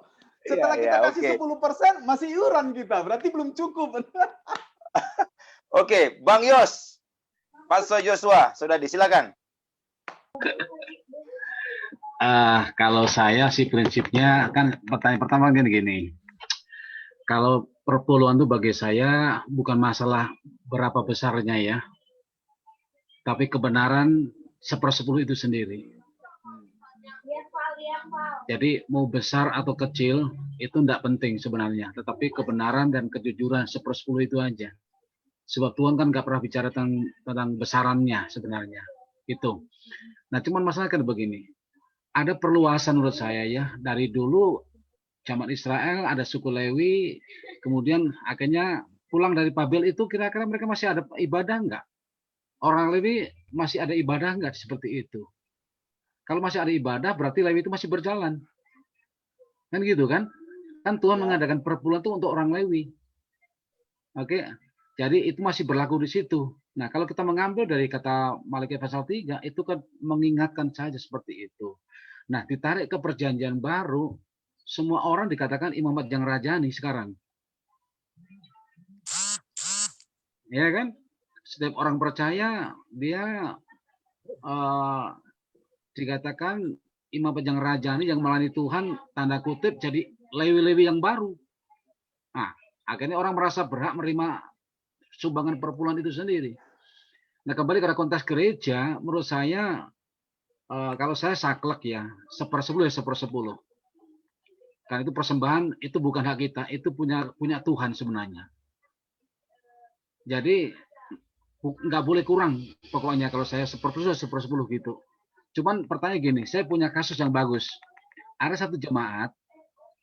Setelah kita kasih 10%, masih iuran kita. Berarti belum cukup. Oke, Bang Yos. Pastor Joshua, sudah disilakan. Kalau saya sih prinsipnya kan pertanyaan pertama gini. Kalau perpuluhan itu bagi saya bukan masalah berapa besarnya ya, tapi kebenaran 1/10 itu sendiri. Jadi mau besar atau kecil itu tidak penting sebenarnya, tetapi kebenaran dan kejujuran 1/10 itu aja. Sebab Tuhan kan nggak pernah bicara tentang besarannya sebenarnya. Itu. Nah, cuman masalah kan begini. Ada perluasan menurut saya ya. Dari dulu jamaat Israel ada suku Lewi, kemudian akhirnya pulang dari Babel itu kira-kira mereka masih ada ibadah nggak? Orang Lewi masih ada ibadah nggak seperti itu? Kalau masih ada ibadah berarti Lewi itu masih berjalan. Kan gitu kan? Kan Tuhan mengadakan perpuluhan itu untuk orang Lewi. Oke. Jadi itu masih berlaku di situ. Nah, kalau kita mengambil dari kata Malikiya pasal 3, itu kan mengingatkan saja seperti itu. Nah, ditarik ke perjanjian baru, semua orang dikatakan imamat yang rajani sekarang. Ya kan? Setiap orang percaya, dia dikatakan imamat yang rajani, yang melayani Tuhan, tanda kutip, jadi lewi-lewi yang baru. Nah, akhirnya orang merasa berhak menerima sumbangan perpuluhan itu sendiri. Nah, kembali ke konteks gereja, menurut saya kalau saya saklek ya, 1/10 ya 1/10. Karena itu persembahan itu bukan hak kita, itu punya Tuhan sebenarnya. Jadi nggak boleh kurang pokoknya kalau saya 1/10 gitu. Cuman pertanyaan gini, saya punya kasus yang bagus. Ada satu jemaat,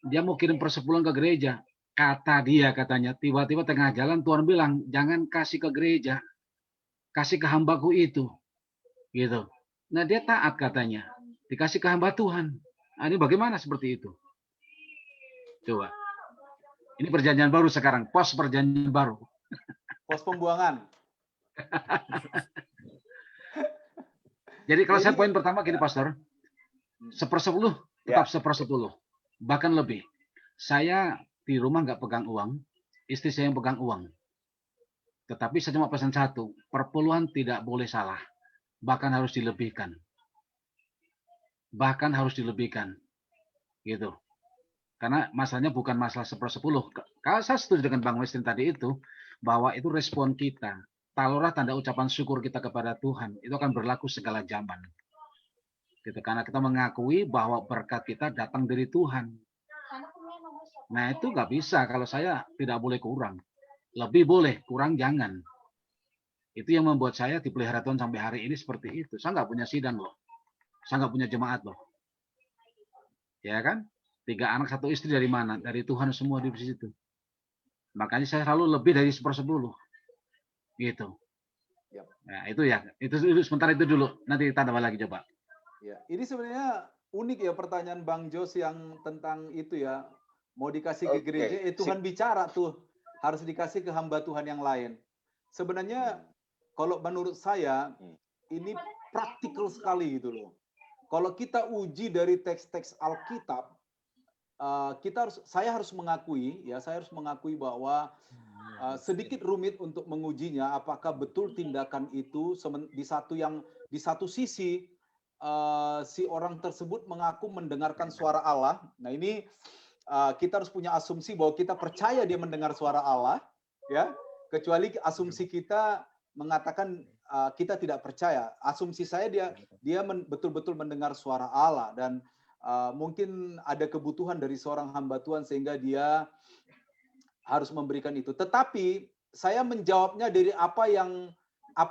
dia mau kirim persepuluhan ke gereja. Katanya, tiba-tiba tengah jalan Tuhan bilang, jangan kasih ke gereja, kasih ke hambaku itu. Gitu. Nah, dia taat katanya. Dikasih ke hamba Tuhan. Nah, ini bagaimana seperti itu? Coba. Ini perjanjian baru sekarang, pos perjanjian baru. Pos pembuangan. Jadi kalau saya poin pertama gini, Pastor. 1/10 tetap 1/10. Bahkan lebih. Saya di rumah nggak pegang uang, istri saya yang pegang uang. Tetapi saya cuma pesan satu, perpuluhan tidak boleh salah. Bahkan harus dilebihkan. Bahkan harus dilebihkan. Gitu. Karena masalahnya bukan masalah 1/10. Kalau saya setuju dengan Bang Westin tadi itu, bahwa itu respon kita. Taruhlah tanda ucapan syukur kita kepada Tuhan. Itu akan berlaku segala zaman. Gitu. Karena kita mengakui bahwa berkat kita datang dari Tuhan. Nah, itu nggak bisa. Kalau saya tidak boleh kurang. Lebih boleh, kurang jangan. Itu yang membuat saya dipelihara Tuhan sampai hari ini seperti itu. Saya nggak punya sidang loh. Saya nggak punya jemaat loh. Ya kan? 3 anak 1 istri dari mana? Dari Tuhan semua di situ. Makanya saya selalu lebih dari 1/10. Gitu. Nah, itu ya. Itu sementara itu dulu. Nanti kita tambah lagi coba. Ya, ini sebenarnya unik ya pertanyaan Bang Jos yang tentang itu ya. Mau dikasih ke gereja, Tuhan bicara tuh. Harus dikasih ke hamba Tuhan yang lain. Sebenarnya kalau menurut saya ini praktikal sekali gitu loh. Kalau kita uji dari teks-teks Alkitab, saya harus mengakui bahwa sedikit rumit untuk mengujinya apakah betul tindakan itu di satu sisi si orang tersebut mengaku mendengarkan suara Allah. Nah, ini kita harus punya asumsi bahwa kita percaya dia mendengar suara Allah, ya. Kecuali asumsi kita mengatakan kita tidak percaya. Asumsi saya dia betul-betul mendengar suara Allah, dan mungkin ada kebutuhan dari seorang hamba Tuhan sehingga dia harus memberikan itu. Tetapi saya menjawabnya dari apa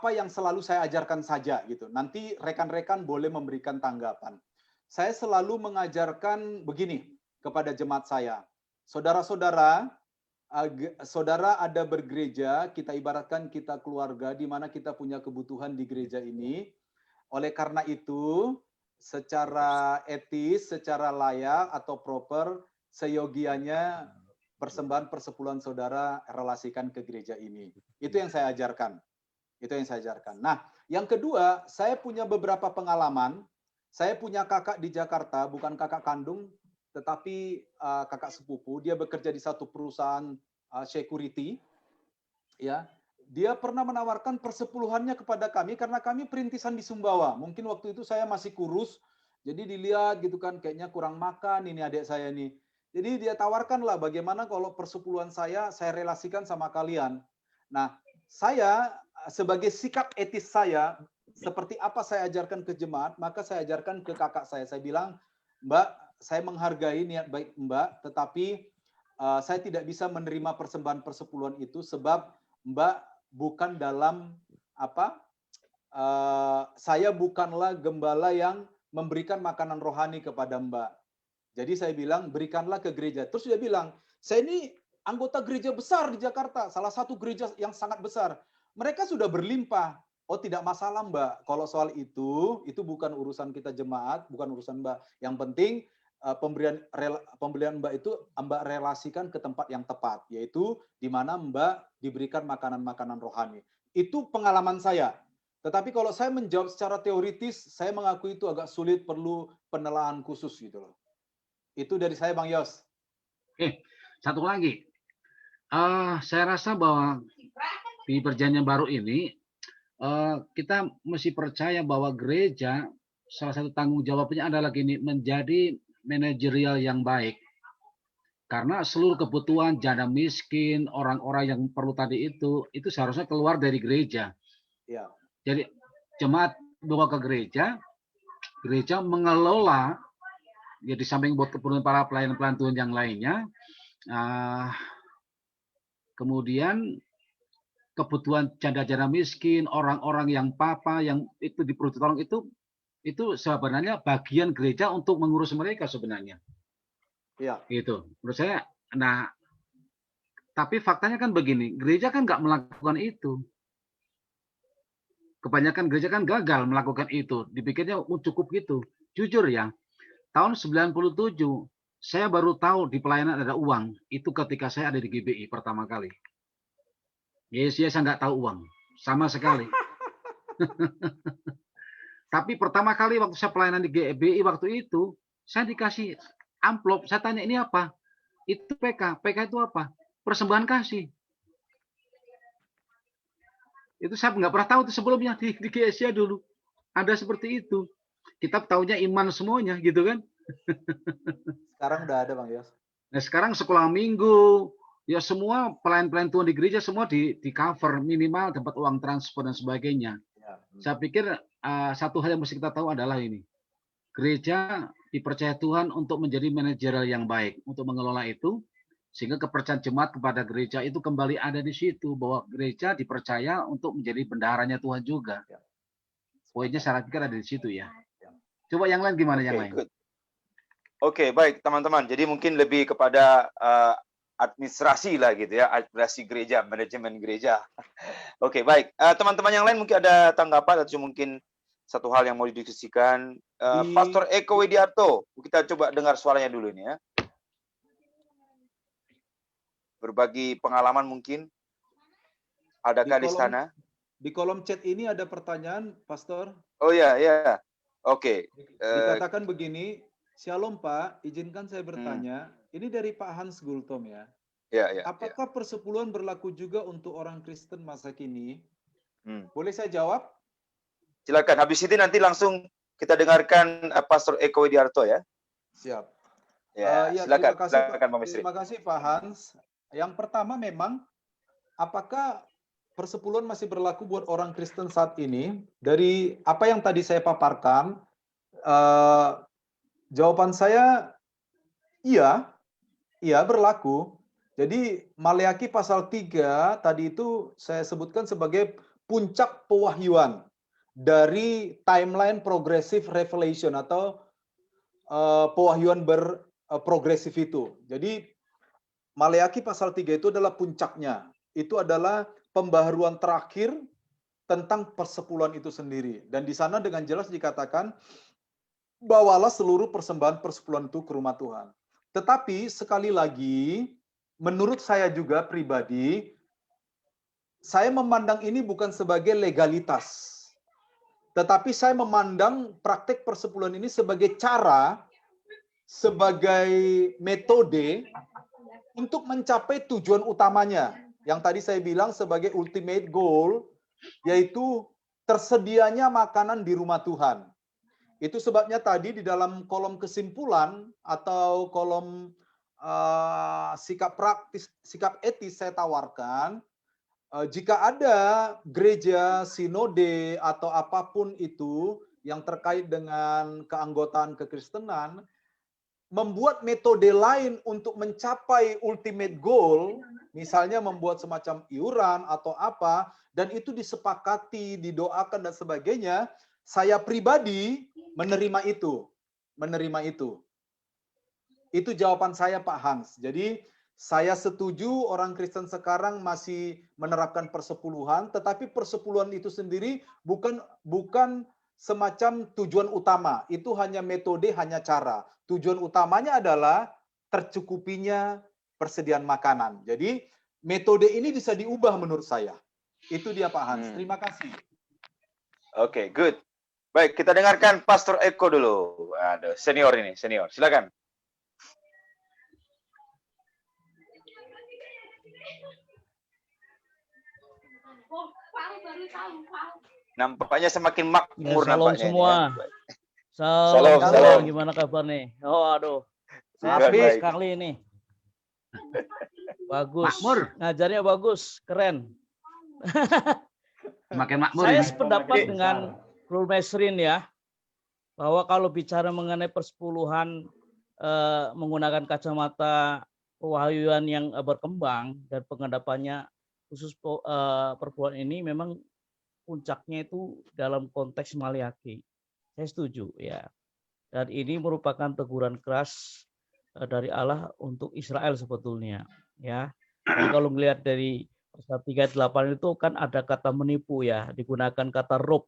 yang selalu saya ajarkan saja gitu. Nanti rekan-rekan boleh memberikan tanggapan. Saya selalu mengajarkan begini kepada jemaat saya. Saudara-saudara, saudara ada bergereja, kita ibaratkan kita keluarga di mana kita punya kebutuhan di gereja ini. Oleh karena itu, secara etis, secara layak atau proper, seyogianya persembahan persepuluhan saudara relasikan ke gereja ini. Itu yang saya ajarkan. Itu yang saya ajarkan. Nah, yang kedua, saya punya beberapa pengalaman. Saya punya kakak di Jakarta, bukan kakak kandung, tetapi kakak sepupu. Dia bekerja di satu perusahaan security. Ya, dia pernah menawarkan persepuluhannya kepada kami karena kami perintisan di Sumbawa. Mungkin waktu itu saya masih kurus, jadi dilihat gitu kan, kayaknya kurang makan ini adik saya nih. Jadi dia tawarkanlah bagaimana kalau persepuluhan saya relasikan sama kalian. Nah, saya sebagai sikap etis saya, seperti apa saya ajarkan ke jemaat, maka saya ajarkan ke kakak saya. Saya bilang, Mbak, saya menghargai niat baik Mbak, tetapi saya tidak bisa menerima persembahan persepuluhan itu sebab Mbak bukan dalam saya bukanlah gembala yang memberikan makanan rohani kepada Mbak. Jadi saya bilang, berikanlah ke gereja. Terus dia bilang, saya ini anggota gereja besar di Jakarta, salah satu gereja yang sangat besar. Mereka sudah berlimpah. Oh, tidak masalah Mbak. Kalau soal itu bukan urusan kita jemaat, bukan urusan Mbak. Yang penting pembelian Mbak itu Mbak relasikan ke tempat yang tepat, yaitu di mana Mbak diberikan makanan-makanan rohani. Itu pengalaman saya. Tetapi kalau saya menjawab secara teoritis, saya mengaku itu agak sulit, perlu penelaahan khusus gitu loh. Itu dari saya, Bang Yos. Satu lagi. Saya rasa bahwa di perjanjian baru ini, kita mesti percaya bahwa gereja, salah satu tanggung jawabnya adalah gini, menjadi manajerial yang baik. Karena seluruh kebutuhan janda miskin, orang-orang yang perlu tadi itu seharusnya keluar dari gereja. Ya. Jadi jemaat bawa ke gereja mengelola, ya di samping buat keperluan para pelayan-pelayan Tuhan yang lainnya, kemudian kebutuhan janda-janda miskin, orang-orang yang papa yang itu diperlu tolong itu sebenarnya bagian gereja untuk mengurus mereka sebenarnya. Iya. Gitu. Menurut saya. Nah, tapi faktanya kan begini, gereja kan nggak melakukan itu. Kebanyakan gereja kan gagal melakukan itu. Dipikirnya cukup gitu. Jujur ya, tahun 97 saya baru tahu di pelayanan ada uang. Itu ketika saya ada di GBI pertama kali. Yes, saya nggak tahu uang sama sekali. Tapi pertama kali waktu saya pelayanan di GBI waktu itu, saya dikasih amplop. Saya tanya, ini apa? Itu PK. PK itu apa? Persembahan kasih. Itu saya nggak pernah tahu itu sebelumnya di GSI dulu. Ada seperti itu. Kita tahunya iman semuanya gitu kan. Sekarang udah ada Bang Yos. Nah sekarang sekolah minggu, ya semua pelayan-pelayan Tuhan di gereja semua di cover, minimal dapat uang transport dan sebagainya. Ya. Saya pikir satu hal yang mesti kita tahu adalah ini. Gereja dipercaya Tuhan untuk menjadi manajerial yang baik, untuk mengelola itu, sehingga kepercayaan jemaat kepada gereja itu kembali ada di situ, bahwa gereja dipercaya untuk menjadi bendaharanya Tuhan juga. Ya. Poinnya saya pikir ada di situ ya. Coba yang lain gimana yang lain? Oke, baik teman-teman. Jadi mungkin lebih kepada administrasi lah gitu ya, administrasi gereja, manajemen gereja. Oke, baik. Teman-teman yang lain mungkin ada tanggapan atau mungkin satu hal yang mau didiskusikan. Pastor Eko Widiarto, kita coba dengar suaranya dulu ini ya. Berbagi pengalaman mungkin. Adakah di sana? Di kolom chat ini ada pertanyaan, Pastor. Oh ya, ya. Oke. Dikatakan begini, Shalom Pak, izinkan saya bertanya. Ini dari Pak Hans Gultom ya. Ya, ya, ya. Apakah persepuluhan berlaku juga untuk orang Kristen masa kini? Hmm. Boleh saya jawab? Silakan. Habis ini nanti langsung kita dengarkan Pastor Eko Widiarto ya. Siap. Ya, Ya, silakan. terima kasih Pak. Silakan Pak Misri. Terima kasih Pak Hans. Yang pertama memang, apakah persepuluhan masih berlaku buat orang Kristen saat ini? Dari apa yang tadi saya paparkan, jawaban saya iya berlaku. Jadi Maleakhi pasal 3 tadi itu saya sebutkan sebagai puncak pewahyuan dari timeline progressive revelation atau pewahyuan berprogresif itu. Jadi Maleakhi pasal 3 itu adalah puncaknya. Itu adalah pembaharuan terakhir tentang persepuluhan itu sendiri. Dan di sana dengan jelas dikatakan, bawalah seluruh persembahan persepuluhan itu ke rumah Tuhan. Tetapi sekali lagi, menurut saya juga pribadi, saya memandang ini bukan sebagai legalitas. Tetapi saya memandang praktek persepuluhan ini sebagai cara, sebagai metode untuk mencapai tujuan utamanya. Yang tadi saya bilang sebagai ultimate goal, yaitu tersedianya makanan di rumah Tuhan. Itu sebabnya tadi di dalam kolom kesimpulan atau kolom sikap praktis, sikap etis saya tawarkan, jika ada gereja, sinode, atau apapun itu yang terkait dengan keanggotaan kekristenan, membuat metode lain untuk mencapai ultimate goal, misalnya membuat semacam iuran atau apa, dan itu disepakati, didoakan, dan sebagainya, saya pribadi menerima itu. Itu jawaban saya Pak Hans. Jadi saya setuju orang Kristen sekarang masih menerapkan persepuluhan, tetapi persepuluhan itu sendiri bukan semacam tujuan utama. Itu hanya metode, hanya cara. Tujuan utamanya adalah tercukupinya persediaan makanan. Jadi metode ini bisa diubah menurut saya. Itu dia Pak Hans. Terima kasih. Oke, good. Baik, kita dengarkan Pastor Eko dulu. Aduh, senior ini, senior. Silakan. Nampaknya semakin makmur Salam nampaknya semua. ini, ya. Salam, Salam. Gimana kabar nih? Oh, aduh. Saya Kabar habis baik. kali ini. Bagus. Makmur. Ngajarnya bagus, keren. Semakin makmur Saya ini. sependapat dengan Bro Mesrin ya, bahwa kalau bicara mengenai persepuluhan menggunakan kacamata pewahyuan yang berkembang dan pengendapannya khusus perpuluhan ini memang puncaknya itu dalam konteks Maleakhi. Saya setuju ya. Dan ini merupakan teguran keras dari Allah untuk Israel sebetulnya ya. Jadi kalau melihat dari pasal 38 itu kan ada kata menipu ya, digunakan kata rob.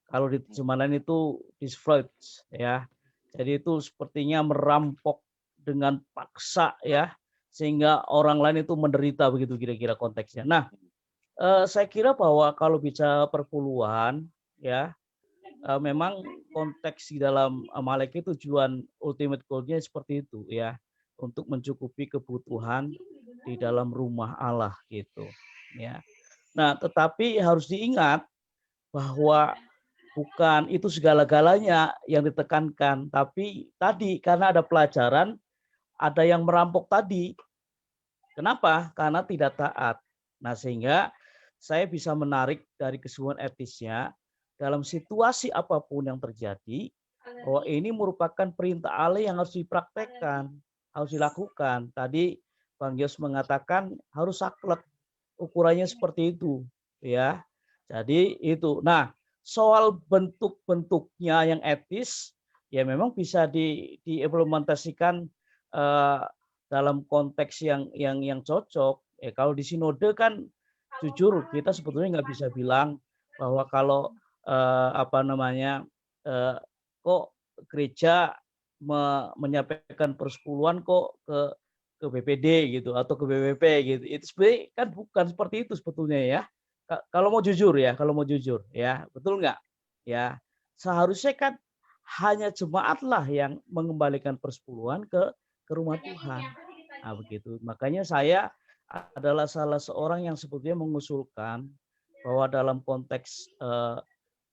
Kalau di terjemahan itu destroyed ya. Jadi itu sepertinya merampok dengan paksa ya, sehingga orang lain itu menderita, begitu kira-kira konteksnya. Nah, saya kira bahwa kalau bicara perpuluhan ya, memang konteks di dalam Maleakhi tujuan ultimate goal-nya seperti itu ya, untuk mencukupi kebutuhan di dalam rumah Allah gitu ya. Nah, tetapi harus diingat bahwa bukan itu segala-galanya yang ditekankan, tapi tadi karena ada pelajaran, ada yang merampok tadi. Kenapa? Karena tidak taat. Nah, sehingga saya bisa menarik dari keseluruhan etisnya, dalam situasi apapun yang terjadi, bahwa ini merupakan perintah Allah yang harus dipraktekkan, harus dilakukan. Tadi Bang Yos mengatakan harus saklek, ukurannya seperti itu, ya. Jadi itu. Nah, soal bentuk-bentuknya yang etis, ya memang bisa diimplementasikan dalam konteks yang cocok. Kalau di sinode kan jujur kita sebetulnya nggak bisa bilang bahwa kalau kok gereja menyampaikan persepuluhan kok ke BPD gitu atau ke BWP gitu. Itu sebenarnya kan bukan seperti itu sebetulnya ya. Kalau mau jujur ya, betul nggak? Ya, seharusnya kan hanya jemaatlah yang mengembalikan persepuluhan ke rumah Tuhan. Nah, begitu. Makanya saya adalah salah seorang yang sebetulnya mengusulkan bahwa dalam konteks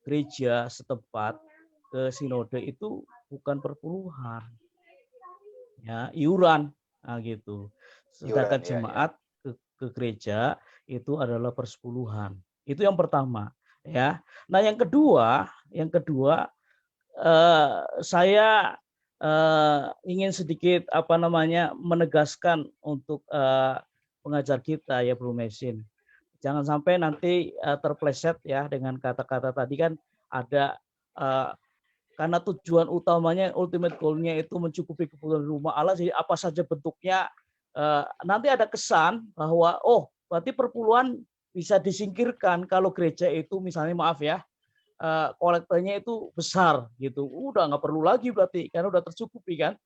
gereja setempat ke sinode itu bukan perpuluhan, ya iuran, nah, gitu. Sedangkan Iuran, ya, ya. jemaat ke gereja itu adalah persepuluhan. Itu yang pertama, ya. Nah, yang kedua saya ingin sedikit menegaskan untuk pengajar kita ya, Bro Mesin. Jangan sampai nanti terpleset ya dengan kata-kata tadi kan ada karena tujuan utamanya ultimate goal-nya itu mencukupi kebutuhan rumah Allah, jadi apa saja bentuknya nanti ada kesan bahwa oh berarti perpuluhan bisa disingkirkan kalau gereja itu misalnya maaf ya kolektornya itu besar gitu, udah nggak perlu lagi berarti karena udah tercukupi kan.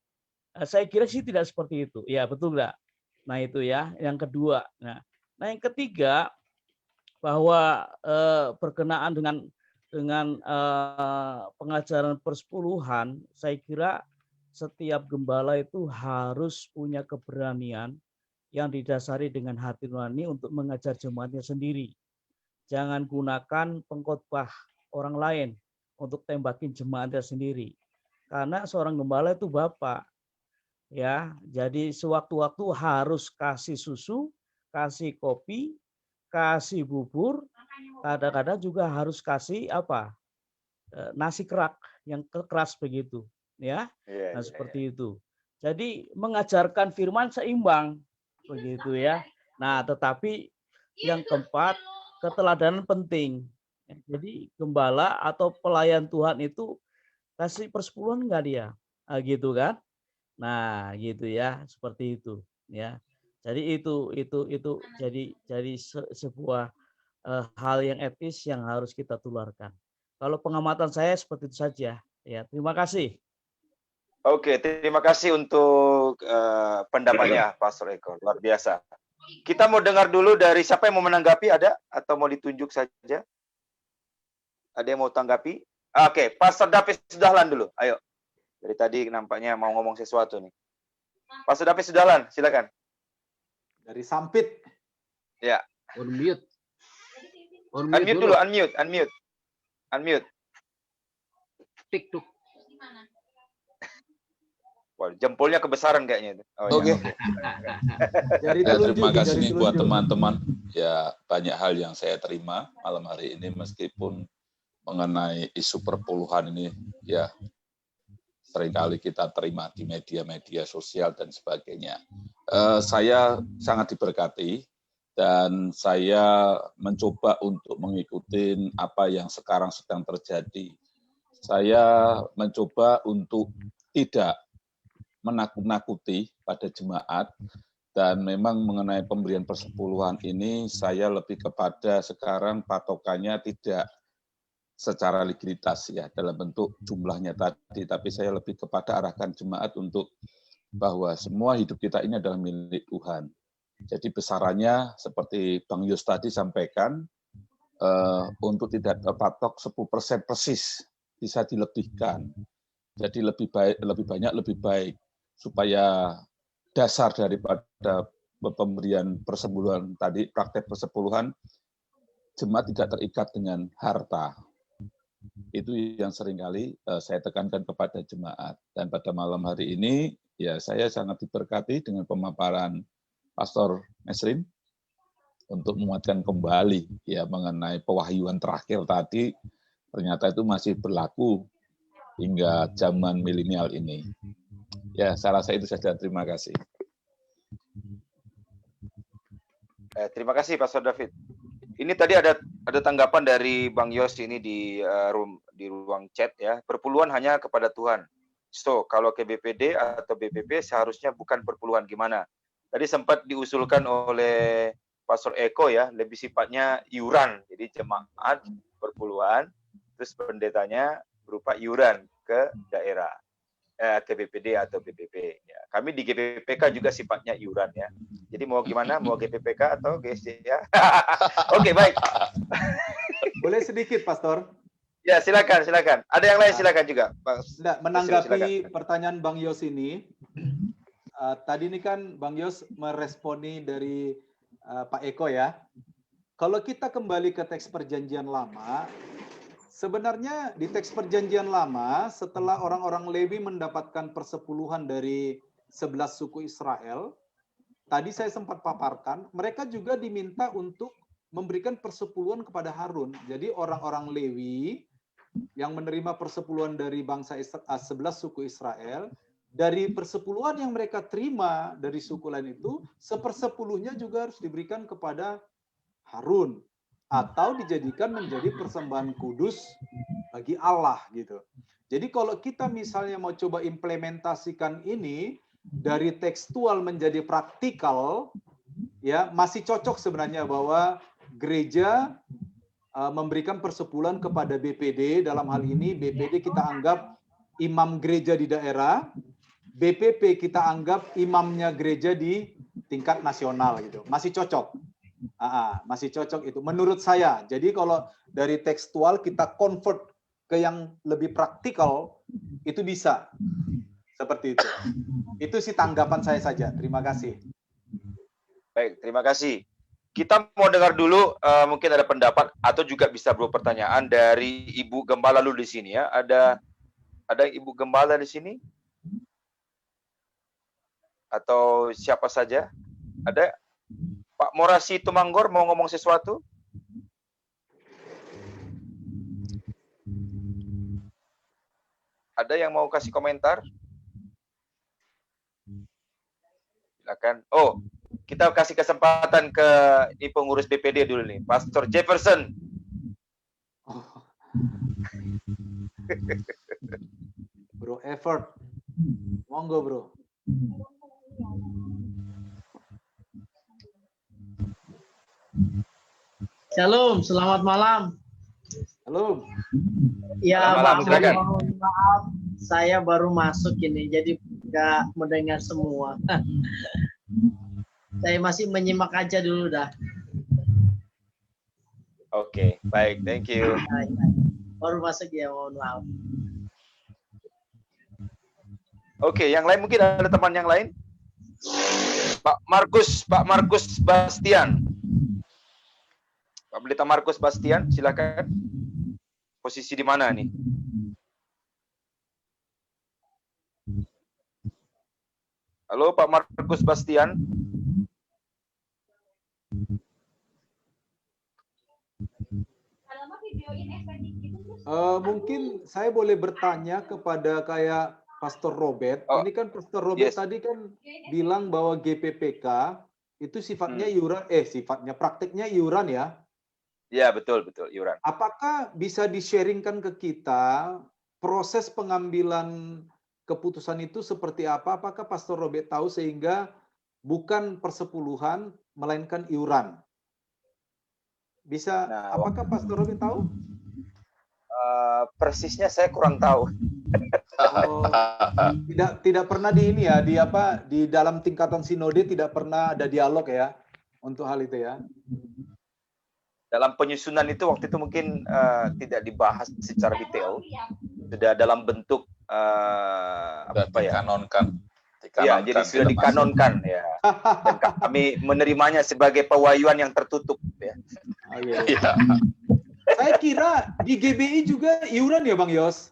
Saya kira sih tidak seperti itu, ya betul nggak? Nah itu ya yang kedua. Nah yang ketiga bahwa berkenaan dengan pengajaran persepuluhan, saya kira setiap gembala itu harus punya keberanian yang didasari dengan hati nurani untuk mengajar jemaatnya sendiri. Jangan gunakan pengkhotbah orang lain untuk tembakin jemaatnya sendiri. Karena seorang gembala itu bapak. Ya, jadi sewaktu-waktu harus kasih susu, kasih kopi, kasih bubur, kadang-kadang juga harus kasih nasi kerak yang keras begitu, ya. Nah, seperti itu. Jadi mengajarkan firman seimbang begitu ya. Nah, tetapi yang keempat, keteladanan penting. Jadi gembala atau pelayan Tuhan itu kasih persepuluhan enggak dia? Nah, gitu kan? Nah, gitu ya, seperti itu, ya. Jadi itu jadi sebuah hal yang etis yang harus kita tularkan. Kalau pengamatan saya seperti itu saja. Ya, terima kasih. Oke, terima kasih untuk pendapatnya Pastor Eko, luar biasa. Kita mau dengar dulu dari siapa yang mau menanggapi, ada atau mau ditunjuk saja? Ada yang mau tanggapi? Oke, Pastor David Sudahlan dulu, ayo. Dari tadi nampaknya mau ngomong sesuatu nih. Pastor David Sudahlan, silakan. Dari Sampit. Ya. Unmute. Unmute dulu, unmute. Tik tuh. Wah, jempolnya kebesaran kayaknya. Oke. Jadi Ya, terima kasih nih buat teman-teman. Ya, banyak hal yang saya terima malam hari ini meskipun mengenai isu perpuluhan ini ya seringkali kita terima di media-media sosial dan sebagainya. Saya sangat diberkati dan saya mencoba untuk mengikuti apa yang sekarang sedang terjadi. Saya mencoba untuk tidak menakut-nakuti pada jemaat, dan memang mengenai pemberian persepuluhan ini saya lebih kepada sekarang patokannya tidak secara likuiditas ya dalam bentuk jumlahnya tadi, tapi saya lebih kepada arahkan jemaat untuk bahwa semua hidup kita ini adalah milik Tuhan. Jadi besarannya seperti Bang Yos tadi sampaikan, untuk tidak terpatok 10% persis, bisa dilebihkan. Jadi lebih banyak lebih baik, supaya dasar daripada pemberian persepuluhan tadi, praktek persepuluhan, jemaat tidak terikat dengan harta. Itu yang seringkali saya tekankan kepada jemaat. Dan pada malam hari ini, ya saya sangat diberkati dengan pemaparan Pastor Mesrin untuk menguatkan kembali ya mengenai pewahyuan terakhir tadi, ternyata itu masih berlaku hingga zaman milenial ini. Ya, saya rasa itu saja. Terima kasih. Terima kasih Pastor David. Ini tadi ada tanggapan dari Bang Yos ini di ruang chat ya. Perpuluhan hanya kepada Tuhan. So, kalau ke BPD atau BPP seharusnya bukan perpuluhan, gimana? Tadi sempat diusulkan oleh Pastor Eko ya, lebih sifatnya iuran. Jadi jemaat perpuluhan, terus pendetanya berupa iuran ke daerah, ke BPD atau BPP. Ya. Kami di GPPK juga sifatnya iuran ya. Jadi mau gimana? Mau GPPK atau GSD ya? Oke, baik. Boleh sedikit, Pastor? Ya, silakan. Ada yang lain silakan juga, Bang. Menanggapi silakan. pertanyaan Bang Yos ini, tadi ini kan Bang Yos meresponi dari Pak Eko ya. Kalau kita kembali ke teks perjanjian lama, sebenarnya di teks perjanjian lama setelah orang-orang Lewi mendapatkan persepuluhan dari 11 suku Israel, tadi saya sempat paparkan, mereka juga diminta untuk memberikan persepuluhan kepada Harun. Jadi orang-orang Lewi yang menerima persepuluhan dari bangsa 11 suku Israel, dari persepuluhan yang mereka terima dari suku lain itu, sepersepuluhnya juga harus diberikan kepada Harun atau dijadikan menjadi persembahan kudus bagi Allah gitu. Jadi kalau kita misalnya mau coba implementasikan ini dari tekstual menjadi praktikal, ya masih cocok sebenarnya bahwa gereja memberikan persepuluhan kepada BPD. Dalam hal ini BPD kita anggap imam gereja di daerah, BPP kita anggap imamnya gereja di tingkat nasional gitu. Masih cocok. Masih cocok itu menurut saya. Jadi kalau dari tekstual kita convert ke yang lebih praktikal itu bisa seperti itu. Itu sih tanggapan saya saja. Terima kasih. Baik, terima kasih. Kita mau dengar dulu mungkin ada pendapat atau juga bisa berupa pertanyaan dari Ibu Gembala dulu di sini ya. Ada Ibu Gembala di sini? Atau siapa saja? Ada? Pak Morasi Tumanggor mau ngomong sesuatu? Ada yang mau kasih komentar? Silakan. Oh, kita kasih kesempatan ke ini pengurus BPD dulu nih, Pastor Jefferson. Bro effort. Monggo, Bro. Shalom, selamat malam. Halo. Ya, Selamat malam, mohon maaf, saya baru masuk ini, jadi nggak mendengar semua. Saya masih menyimak aja dulu dah. Oke, baik, thank you. Baru masuk ya, mohon maaf. Oke, yang lain mungkin ada teman yang lain? Pak Markus Bastian. Pak Pendeta Markus Bastian, silakan. Posisi di mana nih? Halo Pak Markus Bastian. Mungkin saya boleh bertanya kepada kayak Pastor Robert. Ini kan Pastor Robert tadi kan bilang bahwa GPPK itu sifatnya iuran, prakteknya iuran ya? Ya, betul, iuran. Apakah bisa di-sharingkan ke kita proses pengambilan keputusan itu seperti apa? Apakah Pastor Robert tahu sehingga bukan persepuluhan melainkan iuran? Bisa, apakah Pastor Robert tahu? Persisnya saya kurang tahu. Tidak pernah di dalam tingkatan sinode tidak pernah ada dialog ya untuk hal itu ya. Dalam penyusunan itu waktu itu mungkin tidak dibahas secara detail, sudah dalam bentuk dikanonkan. Ya, jadi sudah dikanonkan ya. Dan kami menerimanya sebagai pewahyuan yang tertutup ya. Ya. Saya kira di GBI juga iuran ya Bang Yos?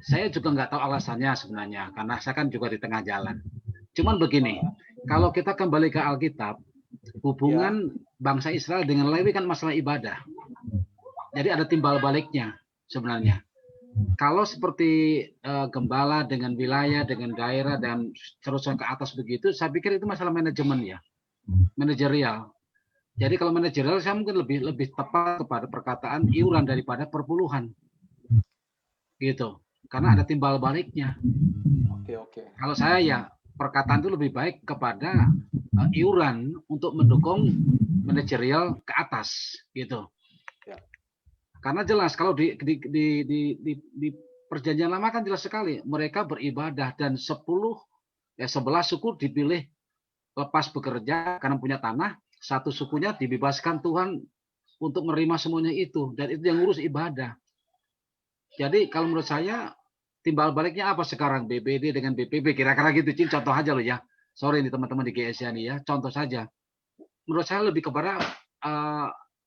Saya juga nggak tahu alasannya sebenarnya, karena saya kan juga di tengah jalan. Cuman begini, kalau kita kembali ke Alkitab, hubungan bangsa Israel dengan Lewi kan masalah ibadah. Jadi ada timbal baliknya sebenarnya. Kalau seperti gembala dengan wilayah, dengan daerah, dan terusnya ke atas begitu, saya pikir itu masalah manajemen ya, manajerial. Jadi kalau manajerial saya mungkin lebih tepat kepada perkataan iuran daripada perpuluhan, gitu. Karena ada timbal baliknya. Oke. Kalau saya ya perkataan itu lebih baik kepada iuran untuk mendukung manajerial ke atas, gitu. Ya. Karena jelas kalau di perjanjian lama kan jelas sekali mereka beribadah dan 11 suku dipilih lepas bekerja karena punya tanah, satu sukunya dibebaskan Tuhan untuk menerima semuanya itu, dan itu yang ngurus ibadah. Jadi kalau menurut saya timbal baliknya apa sekarang BPD dengan BPB kira-kira gitu Cin, contoh aja loh ya. Sorry nih teman-teman di GSA nih ya, contoh saja. Menurut saya lebih kepada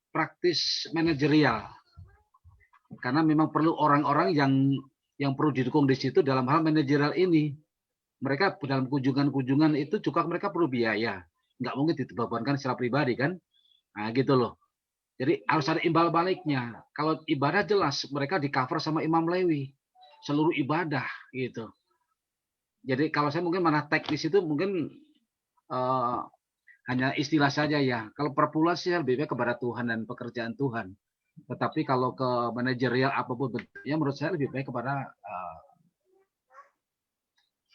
praktis manajerial. Karena memang perlu orang-orang yang perlu didukung di situ dalam hal manajerial ini. Mereka dalam kunjungan-kunjungan itu juga mereka perlu biaya. Nggak mungkin dibebankan secara pribadi kan. Nah gitu loh. Jadi harus ada imbal baliknya. Kalau ibadah jelas mereka di cover sama Imam Lewi. Seluruh ibadah gitu. Jadi kalau saya mungkin mana teknis itu mungkin hanya istilah saja ya. Kalau perpuluhan sih lebih baik kepada Tuhan dan pekerjaan Tuhan. Tetapi kalau ke manajerial apapun bentuknya menurut saya lebih baik kepada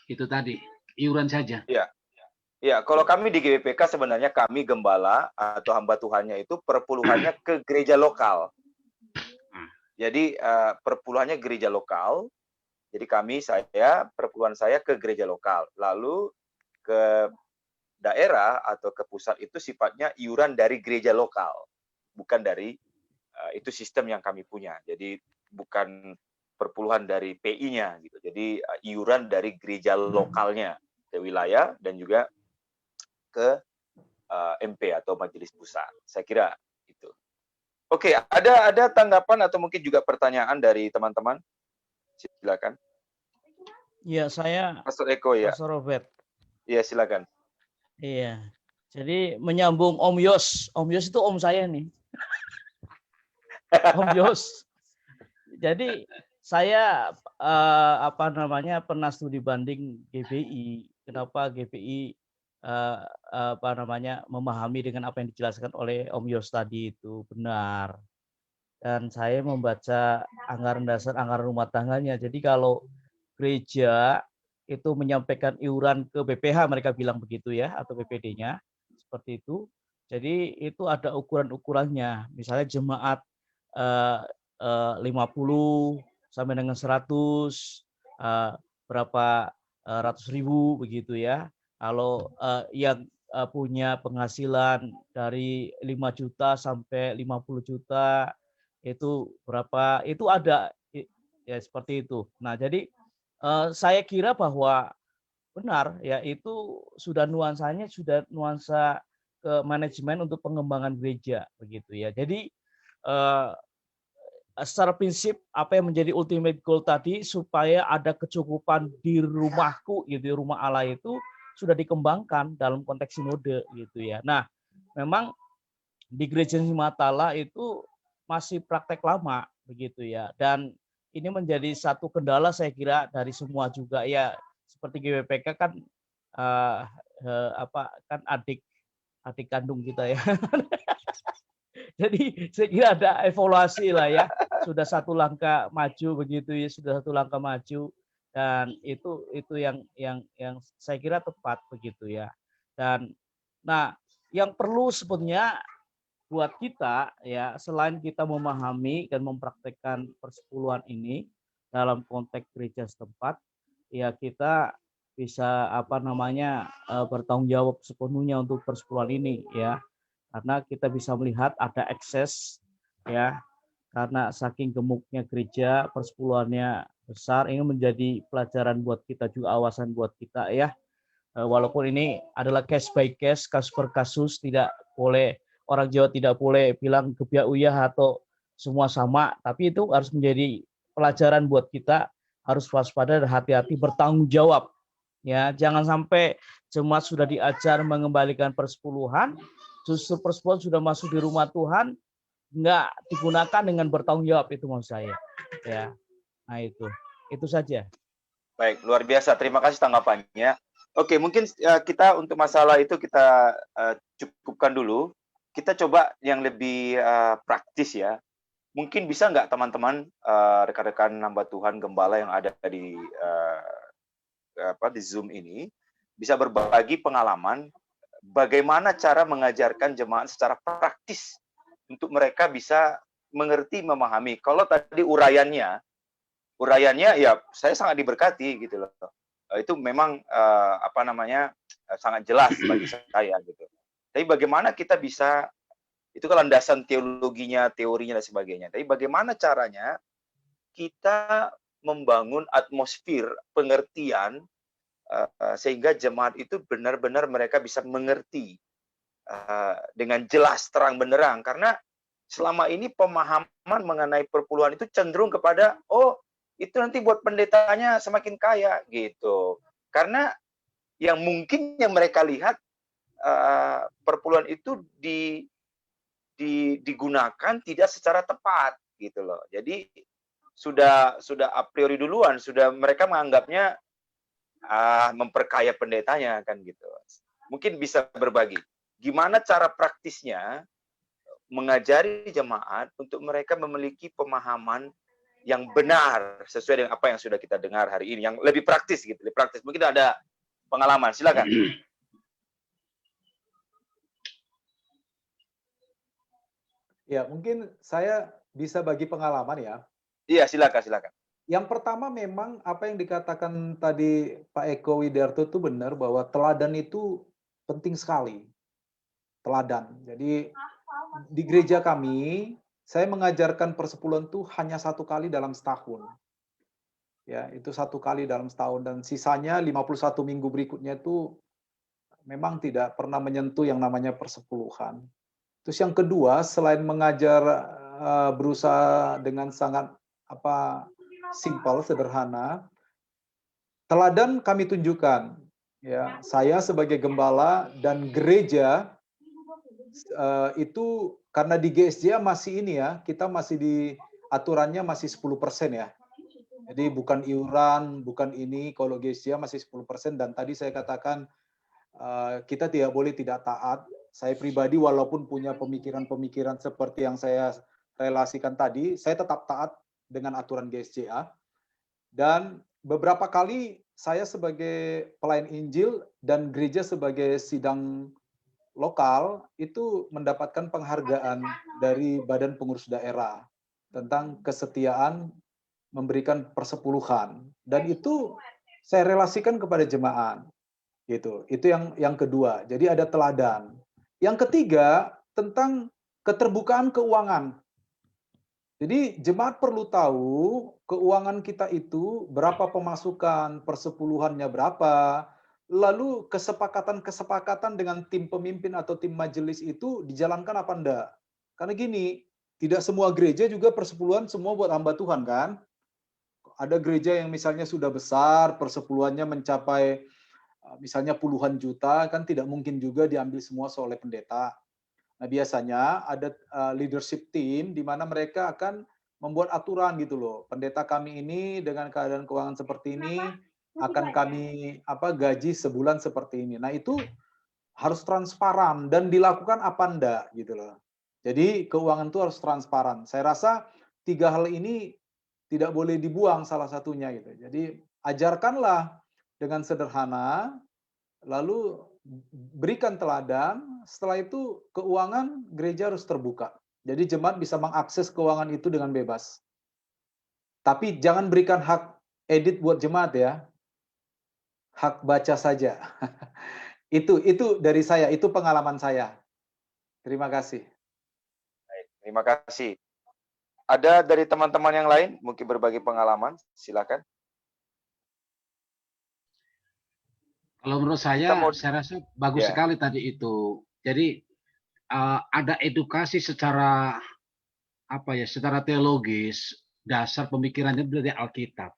itu tadi, iuran saja. Ya, ya. Kalau kami di GBPK sebenarnya kami gembala atau hamba Tuhannya itu perpuluhannya ke gereja lokal. Jadi perpuluhannya gereja lokal. Jadi perpuluhan saya ke gereja lokal. Lalu ke daerah atau ke pusat itu sifatnya iuran dari gereja lokal, bukan dari itu sistem yang kami punya. Jadi bukan perpuluhan dari PI-nya gitu. Jadi iuran dari gereja lokalnya ke wilayah dan juga ke MP atau majelis pusat. Saya kira itu. Oke, ada tanggapan atau mungkin juga pertanyaan dari teman-teman? Silakan. Iya, saya Pastor Eko ya. Pastor Robert. Iya, silakan. Iya. Jadi menyambung Om Yos. Om Yos itu om saya nih. Om Yos. Jadi saya pernah studi banding GBI. Kenapa GBI memahami dengan apa yang dijelaskan oleh Om Yos tadi itu benar. Dan saya membaca anggaran dasar, anggaran rumah tangganya. Jadi kalau gereja itu menyampaikan iuran ke BPH, mereka bilang begitu ya, atau BPD-nya, seperti itu. Jadi itu ada ukuran-ukurannya. Misalnya jemaat 50 sampai dengan 100, berapa ratus ribu begitu ya. Kalau yang punya penghasilan dari 5 juta sampai 50 juta itu berapa, itu ada ya seperti itu. Nah, jadi saya kira bahwa benar ya, itu sudah nuansanya sudah nuansa ke manajemen untuk pengembangan gereja begitu ya. Jadi secara prinsip apa yang menjadi ultimate goal tadi supaya ada kecukupan di rumahku gitu, rumah Allah itu sudah dikembangkan dalam konteks sinode gitu ya. Nah, memang di gereja Himatala itu masih praktek lama begitu ya, dan ini menjadi satu kendala saya kira dari semua juga ya, seperti GBPK kan kan adik kandung kita ya. Jadi saya kira ada evaluasi lah ya, sudah satu langkah maju begitu ya, sudah satu langkah maju, dan itu yang saya kira tepat begitu ya. Dan nah, yang perlu sebetulnya buat kita ya, selain kita memahami dan mempraktekkan persepuluhan ini dalam konteks gereja setempat, ya kita bisa bertanggung jawab sepenuhnya untuk persepuluhan ini ya, karena kita bisa melihat ada ekses ya, karena saking gemuknya gereja, persepuluhannya besar, ini menjadi pelajaran buat kita juga, awasan buat kita ya. Walaupun ini adalah case by case, kasus per kasus, tidak boleh, orang Jawa tidak boleh bilang gebiak uyah atau semua sama, tapi itu harus menjadi pelajaran buat kita, harus waspada dan hati-hati, bertanggung jawab. Ya, jangan sampai jemaat sudah diajar mengembalikan persepuluhan, justru persepuluhan sudah masuk di rumah Tuhan, nggak digunakan dengan bertanggung jawab, itu maksud saya. Ya, nah itu saja. Baik, luar biasa. Terima kasih tanggapannya. Oke, mungkin kita untuk masalah itu kita cukupkan dulu. Kita coba yang lebih praktis ya. Mungkin bisa nggak teman-teman, rekan-rekan hamba Tuhan gembala yang ada di Zoom ini, bisa berbagi pengalaman bagaimana cara mengajarkan jemaat secara praktis untuk mereka bisa mengerti, memahami. Kalau tadi uraiannya ya saya sangat diberkati gitu loh. Itu memang sangat jelas bagi saya gitu. Tapi bagaimana kita bisa, itu kan landasan teologinya, teorinya dan sebagainya. Tapi bagaimana caranya kita membangun atmosfer pengertian sehingga jemaat itu benar-benar mereka bisa mengerti dengan jelas terang benderang, karena selama ini pemahaman mengenai perpuluhan itu cenderung kepada itu nanti buat pendetanya semakin kaya gitu, karena yang mungkin yang mereka lihat perpuluhan itu digunakan tidak secara tepat gitu loh. Jadi sudah a priori duluan, sudah mereka menganggapnya memperkaya pendetanya kan gitu. Mungkin bisa berbagi gimana cara praktisnya mengajari jemaat untuk mereka memiliki pemahaman yang benar sesuai dengan apa yang sudah kita dengar hari ini, yang lebih praktis gitu, lebih praktis. Mungkin ada pengalaman, silakan. Ya, mungkin saya bisa bagi pengalaman ya. Iya, silakan. Yang pertama memang apa yang dikatakan tadi Pak Eko Widarto itu benar, bahwa teladan itu penting sekali. Teladan. Jadi di gereja kami, saya mengajarkan persepuluhan itu hanya 1 kali dalam setahun. Ya, itu 1 kali dalam setahun, dan sisanya 51 minggu berikutnya itu memang tidak pernah menyentuh yang namanya persepuluhan. Terus yang kedua, selain mengajar berusaha dengan sangat simpel, sederhana, teladan kami tunjukkan. Ya, saya sebagai gembala dan gereja itu karena di GSJA masih ini ya, kita masih di aturannya masih 10% ya. Jadi bukan iuran, bukan ini, kalau GSJA masih 10%, dan tadi saya katakan kita tidak boleh tidak taat. Saya pribadi walaupun punya pemikiran-pemikiran seperti yang saya relasikan tadi, saya tetap taat dengan aturan GSJA. Dan beberapa kali saya sebagai pelayan Injil dan gereja sebagai sidang lokal itu mendapatkan penghargaan dari Badan Pengurus Daerah tentang kesetiaan memberikan persepuluhan, dan itu saya relasikan kepada jemaat gitu. Itu yang kedua. Jadi ada teladan. Yang ketiga tentang keterbukaan keuangan. Jadi jemaat perlu tahu keuangan kita itu berapa pemasukan, persepuluhannya berapa, lalu kesepakatan dengan tim pemimpin atau tim majelis itu dijalankan apa enggak. Karena gini, tidak semua gereja juga persepuluhan semua buat hamba Tuhan kan. Ada gereja yang misalnya sudah besar, persepuluhannya mencapai misalnya puluhan juta, kan tidak mungkin juga diambil semua oleh pendeta. Nah, biasanya ada leadership team di mana mereka akan membuat aturan gitu loh. Pendeta kami ini dengan keadaan keuangan seperti ini akan kami gaji sebulan seperti ini. Nah, itu harus transparan dan dilakukan apa enggak gitu loh. Jadi keuangan itu harus transparan. Saya rasa 3 hal ini tidak boleh dibuang salah satunya gitu. Jadi ajarkanlah dengan sederhana, lalu berikan teladan, setelah itu keuangan gereja harus terbuka. Jadi jemaat bisa mengakses keuangan itu dengan bebas. Tapi jangan berikan hak edit buat jemaat ya. Hak baca saja. Itu dari saya, itu pengalaman saya. Terima kasih. Baik, terima kasih. Ada dari teman-teman yang lain mungkin berbagi pengalaman, silakan. Kalau menurut saya rasa bagus sekali tadi itu. Jadi ada edukasi secara secara teologis, dasar pemikirannya dari Alkitab.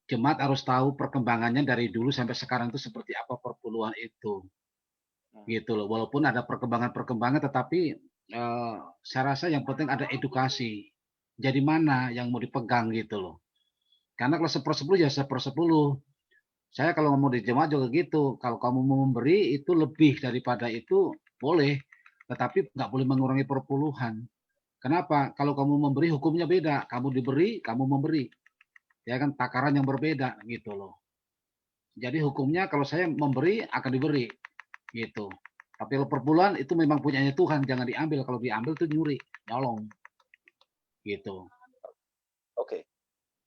Jemaat harus tahu perkembangannya dari dulu sampai sekarang itu seperti apa perpuluhan itu. Gitu loh. Walaupun ada perkembangan-perkembangan, tetapi saya rasa yang penting ada edukasi. Jadi mana yang mau dipegang gitu loh. Karena kalau 1/10 ya 1/10. Saya kalau ngomong di jemaat juga gitu, kalau kamu mau memberi itu lebih daripada itu boleh, tetapi nggak boleh mengurangi perpuluhan. Kenapa? Kalau kamu memberi hukumnya beda, kamu diberi, kamu memberi, ya kan, takaran yang berbeda gitu loh. Jadi hukumnya kalau saya memberi akan diberi gitu. Tapi kalau perpuluhan itu memang punyanya Tuhan, jangan diambil. Kalau diambil itu nyuri, nyolong gitu. Oke.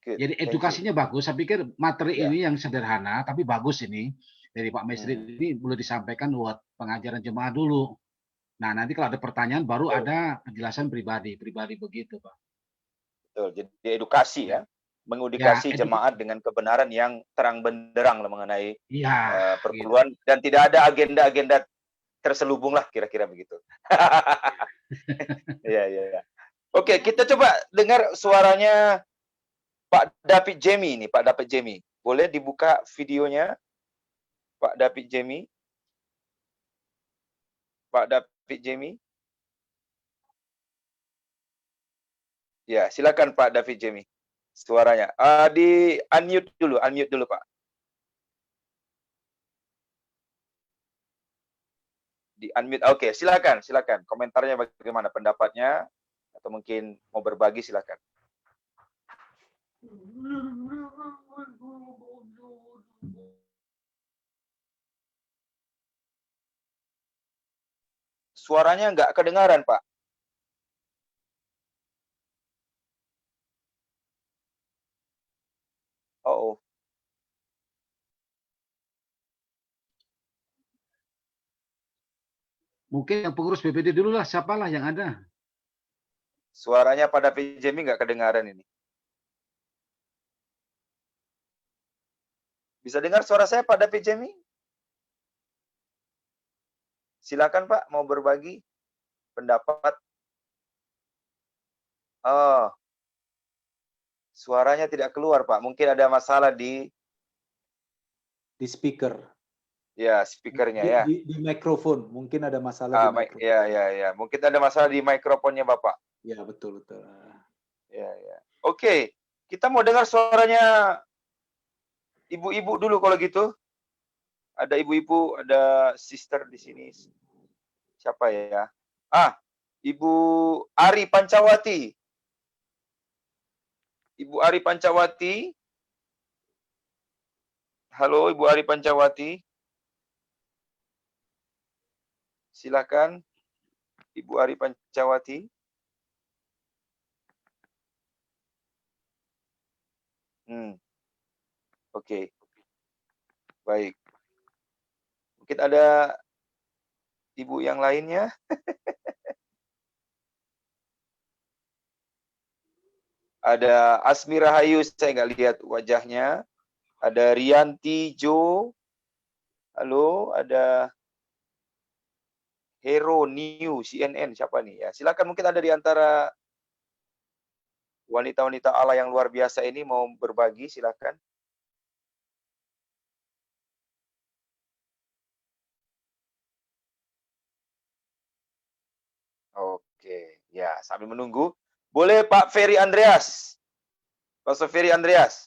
Jadi edukasinya bagus. Saya pikir materi ini yang sederhana tapi bagus ini dari Pak Mesri ini boleh disampaikan buat pengajaran jemaat dulu. Nah, nanti kalau ada pertanyaan baru ada penjelasan pribadi begitu, Pak. Betul. Jadi edukasi ya. mengedukasi Ya, jemaat dengan kebenaran yang terang benderang mengenai iya, perpuluhan dan tidak ada agenda-agenda terselubung lah kira-kira begitu. Iya, iya, iya. Oke, kita coba dengar suaranya Pak David Jemi ini, Pak David Jemi. Boleh dibuka videonya, Pak David Jemi? Pak David Jemi? Ya, silakan Pak David Jemi. Suaranya. Di unmute dulu Pak. Di unmute. Oke, silakan. Komentarnya bagaimana, pendapatnya, atau mungkin mau berbagi, silakan. Suaranya nggak kedengaran, Pak. Oh. Mungkin yang pengurus BPD dulu lah, siapalah yang ada. Suaranya pada Jemi nggak kedengaran ini. Bisa dengar suara saya Pak David Jemi? Silakan Pak, mau berbagi pendapat. Oh, suaranya tidak keluar Pak. Mungkin ada masalah di speaker. Ya, speakernya ya. Di mikrofon, mungkin ada masalah di mikrofon. Ya. Mungkin ada masalah di mikrofonnya Bapak. Ya, betul. Ya. Oke, kita mau dengar suaranya ibu-ibu dulu kalau gitu. Ada ibu-ibu, ada sister di sini. Siapa ya? Ibu Ari Pancawati. Ibu Ari Pancawati. Halo, Ibu Ari Pancawati. Silakan, Ibu Ari Pancawati. Oke. Baik. Mungkin ada ibu yang lainnya. Ada Asmi Rahayu, saya nggak lihat wajahnya. Ada Rianti Jo. Halo, ada Hero New CNN, siapa nih ya? Silakan, mungkin ada di antara wanita-wanita Allah yang luar biasa ini mau berbagi, silakan. Oke, ya, sambil menunggu. Boleh Pak Ferry Andreas. Pastor Ferry Andreas.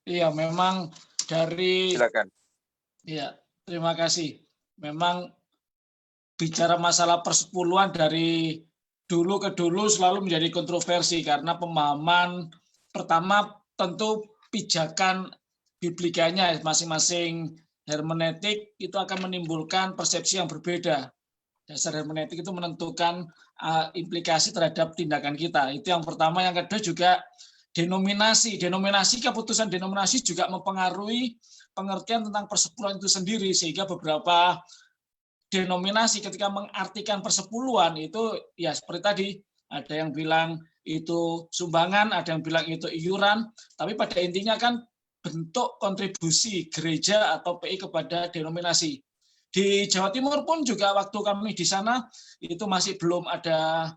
Iya, memang dari... Silakan. Iya, terima kasih. Memang bicara masalah persepuluhan dari dulu ke dulu selalu menjadi kontroversi karena pemahaman pertama tentu pijakan biblikanya masing-masing hermeneutik itu akan menimbulkan persepsi yang berbeda. Dasar hermeneutik itu menentukan implikasi terhadap tindakan kita. Itu yang pertama. Yang kedua juga denominasi. Keputusan denominasi juga mempengaruhi pengertian tentang persepuluhan itu sendiri, sehingga beberapa denominasi ketika mengartikan persepuluhan itu ya seperti tadi, ada yang bilang itu sumbangan, ada yang bilang itu iuran, tapi pada intinya kan bentuk kontribusi gereja atau PI kepada denominasi. Di Jawa Timur pun juga waktu kami di sana itu masih belum ada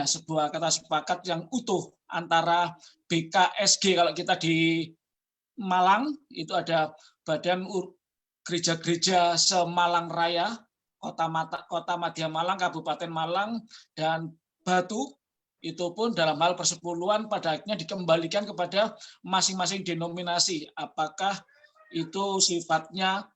sebuah kata sepakat yang utuh antara BKSG. Kalau kita di Malang itu ada Badan Gereja-gereja se-Malang Raya, Kota Madya Malang, Kabupaten Malang, dan Batu, itu pun dalam hal persepuluhan pada akhirnya dikembalikan kepada masing-masing denominasi. Apakah itu sifatnya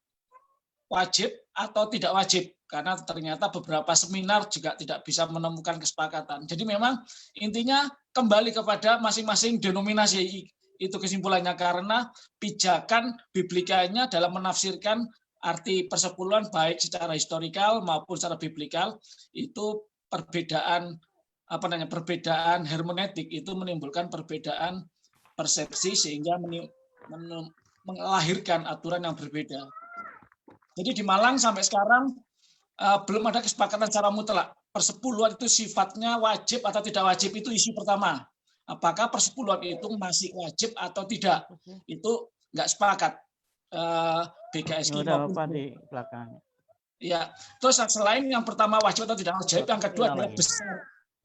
wajib atau tidak wajib? Karena ternyata beberapa seminar juga tidak bisa menemukan kesepakatan. Jadi memang intinya kembali kepada masing-masing denominasi. Itu kesimpulannya, karena pijakan biblikanya dalam menafsirkan arti persepuluhan baik secara historikal maupun secara biblikal itu perbedaan hermeneutik itu menimbulkan perbedaan persepsi sehingga melahirkan aturan yang berbeda. Jadi di Malang sampai sekarang belum ada kesepakatan secara mutlak persepuluhan itu sifatnya wajib atau tidak wajib. Itu isu pertama. apakah persepuluhan itu masih wajib atau tidak. Itu nggak sepakat BKSG Udah maupun Bapak di belakang. ya. Terus selain yang pertama wajib atau tidak wajib, yang kedua Hilang adalah lagi.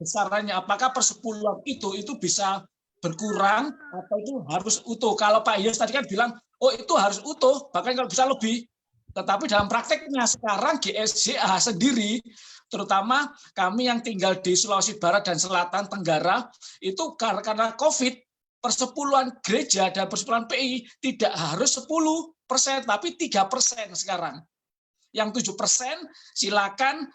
besarannya. Apakah persepuluhan itu bisa berkurang atau itu harus utuh? Kalau Pak Yos tadi kan bilang, oh itu harus utuh, bahkan kalau bisa lebih. Tetapi dalam prakteknya sekarang GSJA sendiri, terutama kami yang tinggal di Sulawesi Barat dan Selatan Tenggara, itu karena COVID, persepuluhan gereja dan persepuluhan PI tidak harus 10%, tapi 3% sekarang. Yang 7% silakan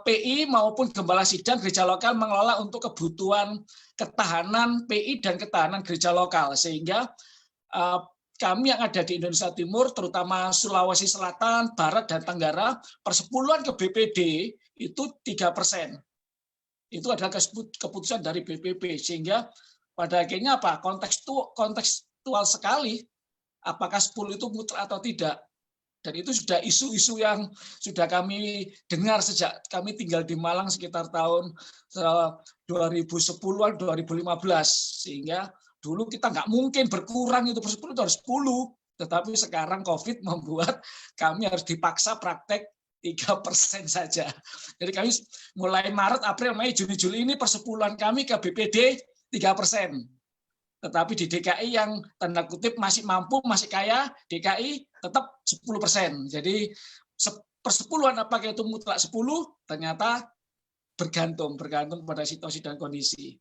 PI maupun gembala sidang gereja lokal mengelola untuk kebutuhan ketahanan PI dan ketahanan gereja lokal, sehingga kami yang ada di Indonesia Timur, terutama Sulawesi Selatan, Barat, dan Tenggara, persepuluhan ke BPD itu 3%. Itu adalah keputusan dari BPP, sehingga pada akhirnya apa? Kontekstual sekali, apakah 10 itu mutlak atau tidak. Dan itu sudah isu-isu yang sudah kami dengar sejak kami tinggal di Malang sekitar tahun 2010-an, 2015. Sehingga dulu kita nggak mungkin berkurang itu persepuluhan itu harus 10. Tetapi sekarang COVID membuat kami harus dipaksa praktek 3% saja. Jadi kami mulai Maret, April, Mei, Juni, Juli ini persepuluhan kami ke BPD 3%. Tetapi di DKI yang tanda kutip masih mampu, masih kaya, DKI tetap 10%. Jadi persepuluhan apakah itu mutlak 10, ternyata bergantung pada situasi dan kondisi.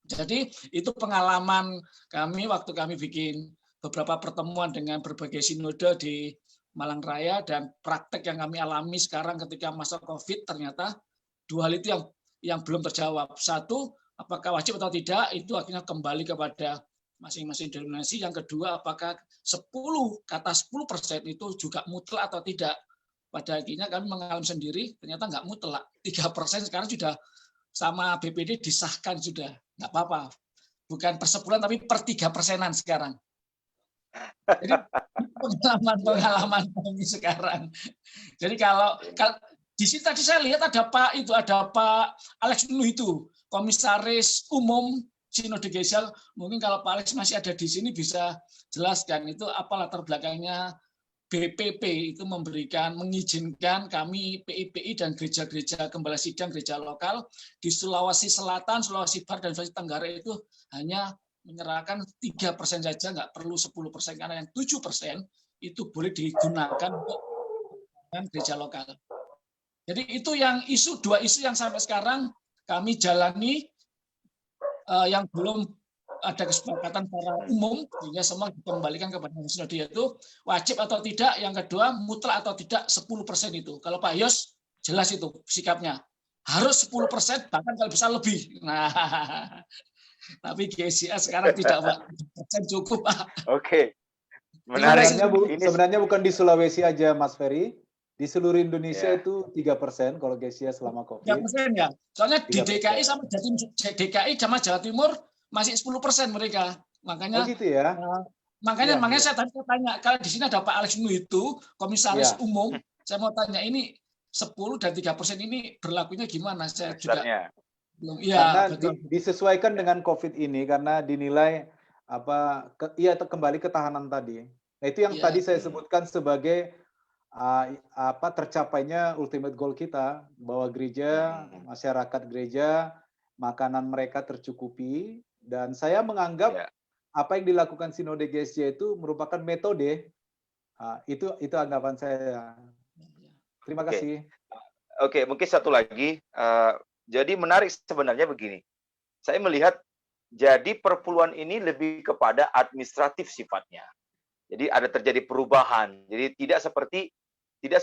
Jadi itu pengalaman kami waktu kami bikin beberapa pertemuan dengan berbagai sinode di Malang Raya, dan praktek yang kami alami sekarang ketika masa COVID, ternyata dua hal itu yang belum terjawab. Satu, apakah wajib atau tidak, itu akhirnya kembali kepada masing-masing denominasi. Yang kedua, apakah 10% itu juga mutlak atau tidak. Pada akhirnya kami mengalami sendiri, ternyata nggak mutlak. 3% sekarang sudah sama BPD disahkan sudah. Nggak apa-apa. Bukan persepuluhan, tapi per 3%-an sekarang. Jadi pengalaman kami sekarang. Jadi kalau di sini tadi saya lihat ada Pak Alex Nuh itu, Komisaris Umum Sinode Gesel. Mungkin kalau Pak Alex masih ada di sini bisa jelaskan itu apa latar belakangnya BPP itu mengizinkan kami PI dan gereja-gereja gembala sidang gereja lokal di Sulawesi Selatan, Sulawesi Barat, dan Sulawesi Tenggara itu hanya menyerahkan 3% saja, nggak perlu 10%, karena yang 7% itu boleh digunakan untuk gereja lokal. Jadi itu dua isu yang sampai sekarang kami jalani, yang belum ada kesepakatan secara umum, sehingga semua dikembalikan kepada sinode, yaitu wajib atau tidak, yang kedua mutlak atau tidak 10% itu. Kalau Pak Yos jelas itu sikapnya, harus 10%, bahkan kalau bisa lebih. Nah, tapi GSJA sekarang tidak, Pak. Cukup, Pak. Oke. Menarik. Sebenarnya bukan di Sulawesi aja, Mas Ferry. Di seluruh Indonesia itu 3% kalau GSJA selama COVID. 3% ya. Soalnya di DKI sama Jawa Timur masih 10% mereka. Makanya gitu ya. Makanya saya tadi tanya, kalau di sini ada Pak Alex Nuh itu, Komisaris Umum, saya mau tanya ini 10 dan 3% ini berlakunya gimana? Saya juga belum. Karena disesuaikan dengan COVID ini, karena dinilai kembali ketahanan tadi. Nah, itu yang tadi saya sebutkan sebagai tercapainya ultimate goal kita, bahwa gereja, masyarakat gereja, makanan mereka tercukupi, dan saya menganggap apa yang dilakukan Sinode GSJA itu merupakan metode. Itu anggapan saya. Terima kasih. Oke, mungkin satu lagi. Jadi menarik sebenarnya begini. Saya melihat jadi perpuluhan ini lebih kepada administratif sifatnya. Jadi ada terjadi perubahan. Jadi tidak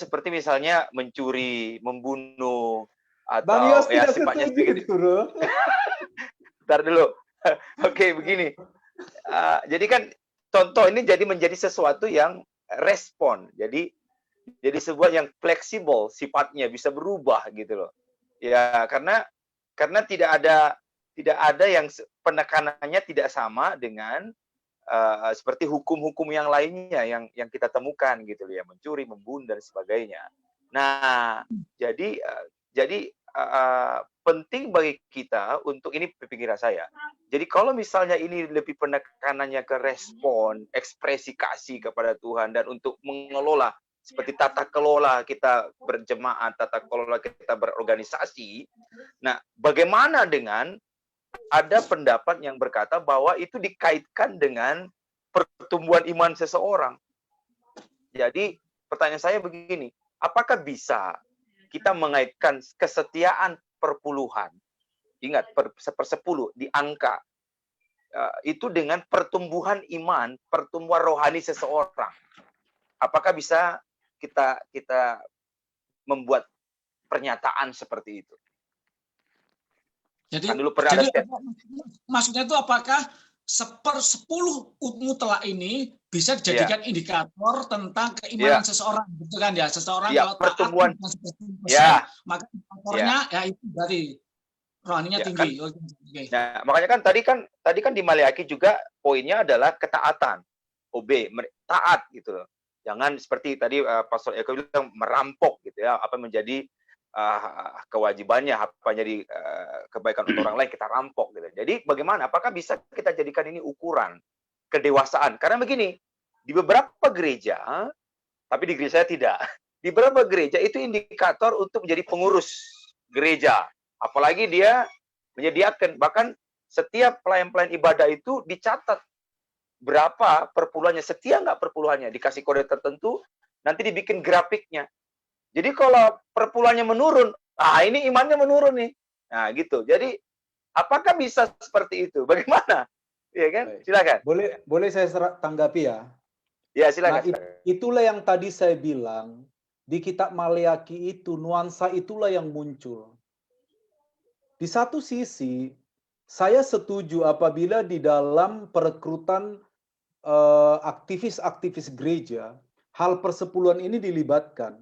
seperti misalnya mencuri, membunuh, atau Bang Yos sifatnya sedikit. Bentar dulu. Oke, begini. Jadi kan contoh ini menjadi sesuatu yang respon. Jadi sebuah yang fleksibel sifatnya, bisa berubah gitu loh. Ya, karena tidak ada yang penekanannya tidak sama dengan seperti hukum-hukum yang lainnya yang kita temukan gitu loh ya, mencuri, membunuh dan sebagainya. Nah, jadi penting bagi kita untuk, ini pikiran saya. Jadi kalau misalnya ini lebih penekanannya ke respon, ekspresi kasih kepada Tuhan, dan untuk mengelola seperti tata kelola kita berjemaat, tata kelola kita berorganisasi. Nah, bagaimana dengan ada pendapat yang berkata bahwa itu dikaitkan dengan pertumbuhan iman seseorang. Jadi pertanyaan saya begini, apakah bisa kita mengaitkan kesetiaan perpuluhan, ingat sepersepuluh di angka, itu dengan pertumbuhan iman, pertumbuhan rohani seseorang? Apakah bisa kita membuat pernyataan seperti itu? Jadi, Kan dulu pernah ada maksudnya itu apakah 1/10 mutlak ini bisa dijadikan indikator tentang keimanan seseorang, gitu kan ya? Seseorang kalau pertumbuhan, taat maka indikatornya ya itu berarti rohaninya tinggi. Kan, okay. Nah, makanya kan tadi kan di Maleakhi juga poinnya adalah ketaatan, taat gitu loh. Jangan seperti tadi Pastor Eko bilang merampok gitu ya, apa menjadi kewajibannya, apa jadi kebaikan untuk orang lain kita rampok gitu. Jadi bagaimana? Apakah bisa kita jadikan ini ukuran kedewasaan? Karena begini, di beberapa gereja, tapi di gereja saya tidak. Di beberapa gereja itu indikator untuk menjadi pengurus gereja. Apalagi dia menyediakan, bahkan setiap pelayan-pelayan ibadah itu dicatat berapa perpuluhannya, setia nggak perpuluhannya, dikasih kode tertentu, nanti dibikin grafiknya. Jadi kalau perpuluhannya menurun, ini imannya menurun nih. Nah, gitu. Jadi apakah bisa seperti itu? Bagaimana? Ya kan? Silakan. Boleh saya tanggapi ya? Ya, silakan. Nah, itulah yang tadi saya bilang, di kitab Maleakhi itu nuansa itulah yang muncul. Di satu sisi, saya setuju apabila di dalam perekrutan aktivis-aktivis gereja, hal persepuluhan ini dilibatkan.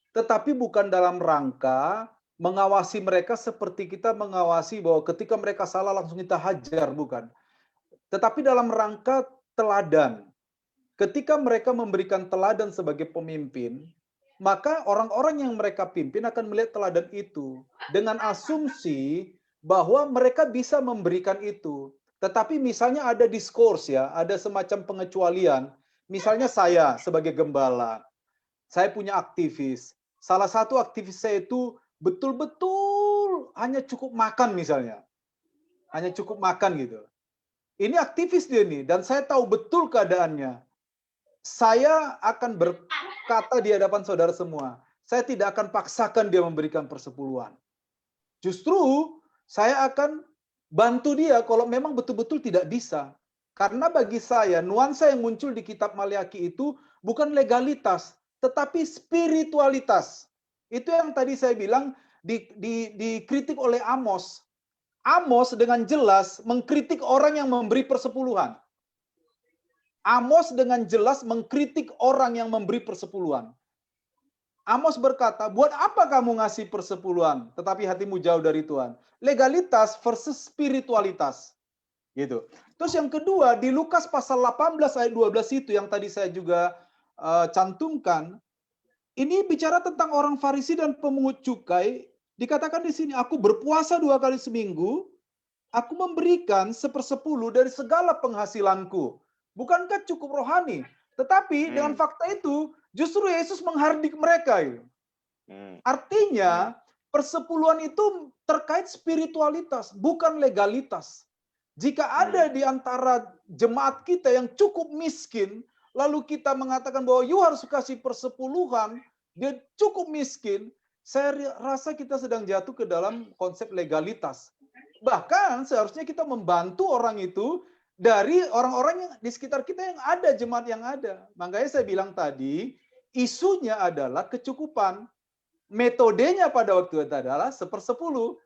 Tetapi bukan dalam rangka mengawasi mereka seperti kita mengawasi bahwa ketika mereka salah langsung kita hajar, bukan. Tetapi dalam rangka teladan. Ketika mereka memberikan teladan sebagai pemimpin, maka orang-orang yang mereka pimpin akan melihat teladan itu dengan asumsi bahwa mereka bisa memberikan itu. Tetapi misalnya ada diskurs ya, ada semacam pengecualian. Misalnya saya sebagai gembala, saya punya aktivis. Salah satu aktivis saya itu betul-betul hanya cukup makan misalnya. Hanya cukup makan gitu. Ini aktivis dia nih, dan saya tahu betul keadaannya. Saya akan berkata di hadapan saudara semua, saya tidak akan paksakan dia memberikan persepuluhan. Justru saya akan bantu dia kalau memang betul-betul tidak bisa. Karena bagi saya, nuansa yang muncul di kitab Maleakhi itu bukan legalitas, tetapi spiritualitas. Itu yang tadi saya bilang dikritik oleh Amos. Amos dengan jelas mengkritik orang yang memberi persepuluhan. Amos dengan jelas mengkritik orang yang memberi persepuluhan. Amos berkata, buat apa kamu ngasih persepuluhan, tetapi hatimu jauh dari Tuhan? Legalitas versus spiritualitas. Gitu. Terus yang kedua, di Lukas pasal 18 ayat 12 itu yang tadi saya juga cantumkan, ini bicara tentang orang Farisi dan pemungut cukai. Dikatakan di sini, aku berpuasa 2 kali seminggu, aku memberikan 1/10 dari segala penghasilanku. Bukankah cukup rohani? Tetapi dengan fakta itu, justru Yesus menghardik mereka. Artinya, persepuluhan itu terkait spiritualitas, bukan legalitas. Jika ada di antara jemaat kita yang cukup miskin, lalu kita mengatakan bahwa you harus kasih persepuluhan, dia cukup miskin, saya rasa kita sedang jatuh ke dalam konsep legalitas. Bahkan seharusnya kita membantu orang itu dari orang-orang yang di sekitar kita yang ada, jemaat yang ada. Makanya saya bilang tadi, isunya adalah kecukupan. Metodenya pada waktu itu adalah 1/10.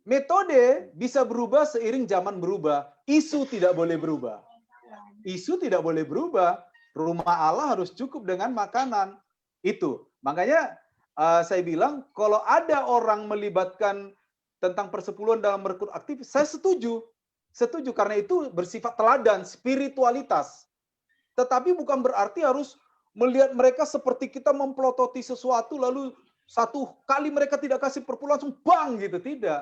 Metode bisa berubah seiring zaman berubah. Isu tidak boleh berubah. Isu tidak boleh berubah. Rumah Allah harus cukup dengan makanan. Itu. Makanya saya bilang, kalau ada orang melibatkan tentang persepuluhan dalam merekrut aktivis, saya setuju. Setuju, karena itu bersifat teladan, spiritualitas. Tetapi bukan berarti harus melihat mereka seperti kita memplototi sesuatu, lalu satu kali mereka tidak kasih perpuluhan, langsung bang gitu. Tidak.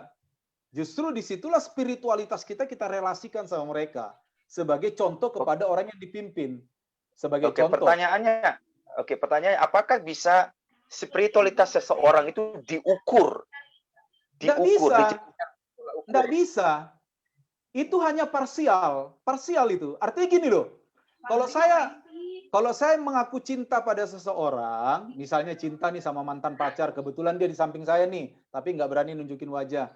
Justru disitulah spiritualitas kita relasikan sama mereka sebagai contoh kepada orang yang dipimpin. Sebagai Oke, contoh. pertanyaannya, apakah bisa spiritualitas seseorang itu diukur? Nggak bisa. Nggak bisa. Itu hanya parsial itu. Artinya gini loh. Kalau saya mengaku cinta pada seseorang, misalnya cinta nih sama mantan pacar, kebetulan dia di samping saya nih, tapi nggak berani nunjukin wajah.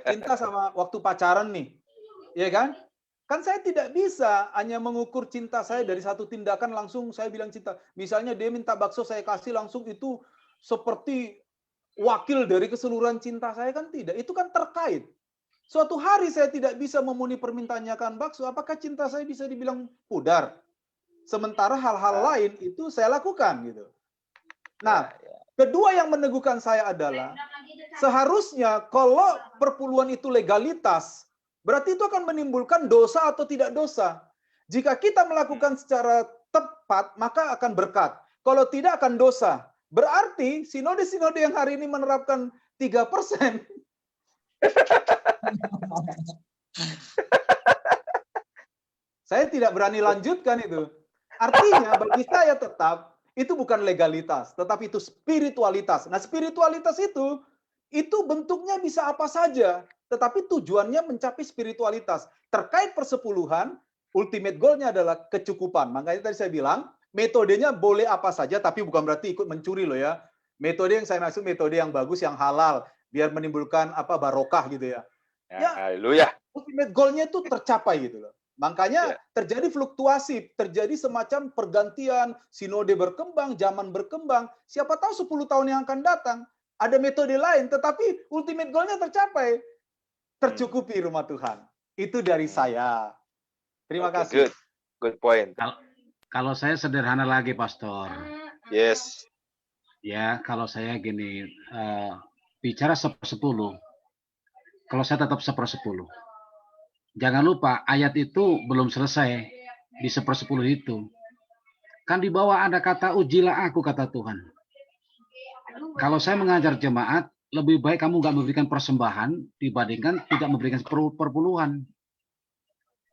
Cinta sama waktu pacaran nih, ya kan? Kan saya tidak bisa hanya mengukur cinta saya dari satu tindakan langsung saya bilang cinta. Misalnya dia minta bakso, saya kasih langsung, itu seperti wakil dari keseluruhan cinta saya, kan tidak. Itu kan terkait. Suatu hari saya tidak bisa memenuhi permintaannya kan bakso, apakah cinta saya bisa dibilang pudar? Sementara hal-hal lain itu saya lakukan gitu. Nah, kedua yang meneguhkan saya adalah seharusnya kalau perpuluhan itu legalitas, berarti itu akan menimbulkan dosa atau tidak dosa. Jika kita melakukan secara tepat, maka akan berkat. Kalau tidak, akan dosa. Berarti sinode-sinode yang hari ini menerapkan 3%, saya tidak berani lanjutkan itu. Artinya bagi saya tetap itu bukan legalitas, tetapi itu spiritualitas. Nah, spiritualitas itu bentuknya bisa apa saja, tetapi tujuannya mencapai spiritualitas. Terkait persepuluhan, ultimate goal-nya adalah kecukupan. Makanya tadi saya bilang, metodenya boleh apa saja, tapi bukan berarti ikut mencuri loh ya. Metode yang saya maksud metode yang bagus, yang halal, biar menimbulkan barokah gitu ya. Haleluya. Ultimate goal-nya itu tercapai gitu loh. Makanya terjadi fluktuasi, terjadi semacam pergantian, sinode berkembang, zaman berkembang. Siapa tahu 10 tahun yang akan datang, ada metode lain, tetapi ultimate goal-nya tercapai. Tercukupi rumah Tuhan. Itu dari saya. Terima kasih. Good point. Kalau saya sederhana lagi, Pastor. Yes. Ya, kalau saya gini, bicara 1/10, kalau saya tetap 1/10. Jangan lupa, ayat itu belum selesai di 1/10 itu. Kan di bawah ada kata, ujilah aku, kata Tuhan. Kalau saya mengajar jemaat, lebih baik kamu nggak memberikan persembahan dibandingkan tidak memberikan perpuluhan.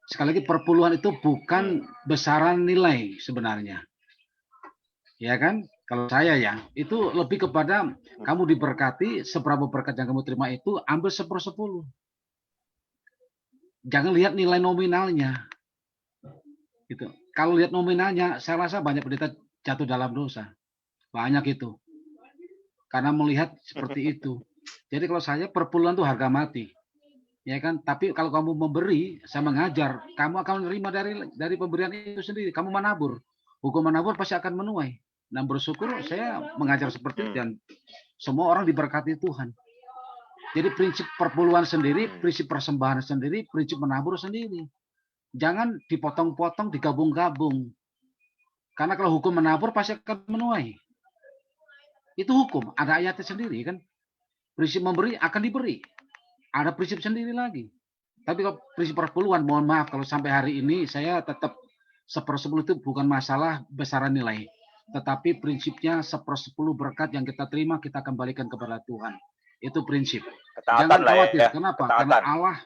Sekali lagi, perpuluhan itu bukan besaran nilai sebenarnya. Ya kan? Kalau saya ya, itu lebih kepada kamu diberkati, seberapa berkat yang kamu terima itu, ambil 1/10. Jangan lihat nilai nominalnya. Gitu. Kalau lihat nominalnya, saya rasa banyak pendeta jatuh dalam dosa. Banyak itu. Karena melihat seperti itu. Jadi kalau saya, perpuluhan itu harga mati. Ya kan? Tapi kalau kamu memberi, saya mengajar, kamu akan menerima dari pemberian itu sendiri. Kamu menabur. Hukum menabur pasti akan menuai. Dan bersyukur saya mengajar seperti itu. Dan semua orang diberkati Tuhan. Jadi prinsip perpuluhan sendiri, prinsip persembahan sendiri, prinsip menabur sendiri. Jangan dipotong-potong, digabung-gabung. Karena kalau hukum menabur pasti akan menuai. Itu hukum, ada ayatnya sendiri kan. Prinsip memberi akan diberi. Ada prinsip sendiri lagi. Tapi kalau prinsip perpuluhan, mohon maaf kalau sampai hari ini saya tetap 1/10 itu bukan masalah besaran nilai. Tetapi prinsipnya 1/10 berkat yang kita terima kita kembalikan kepada Tuhan. Itu prinsip. Jangan khawatir. Ya. Kenapa? Ketaatan. Karena Allah,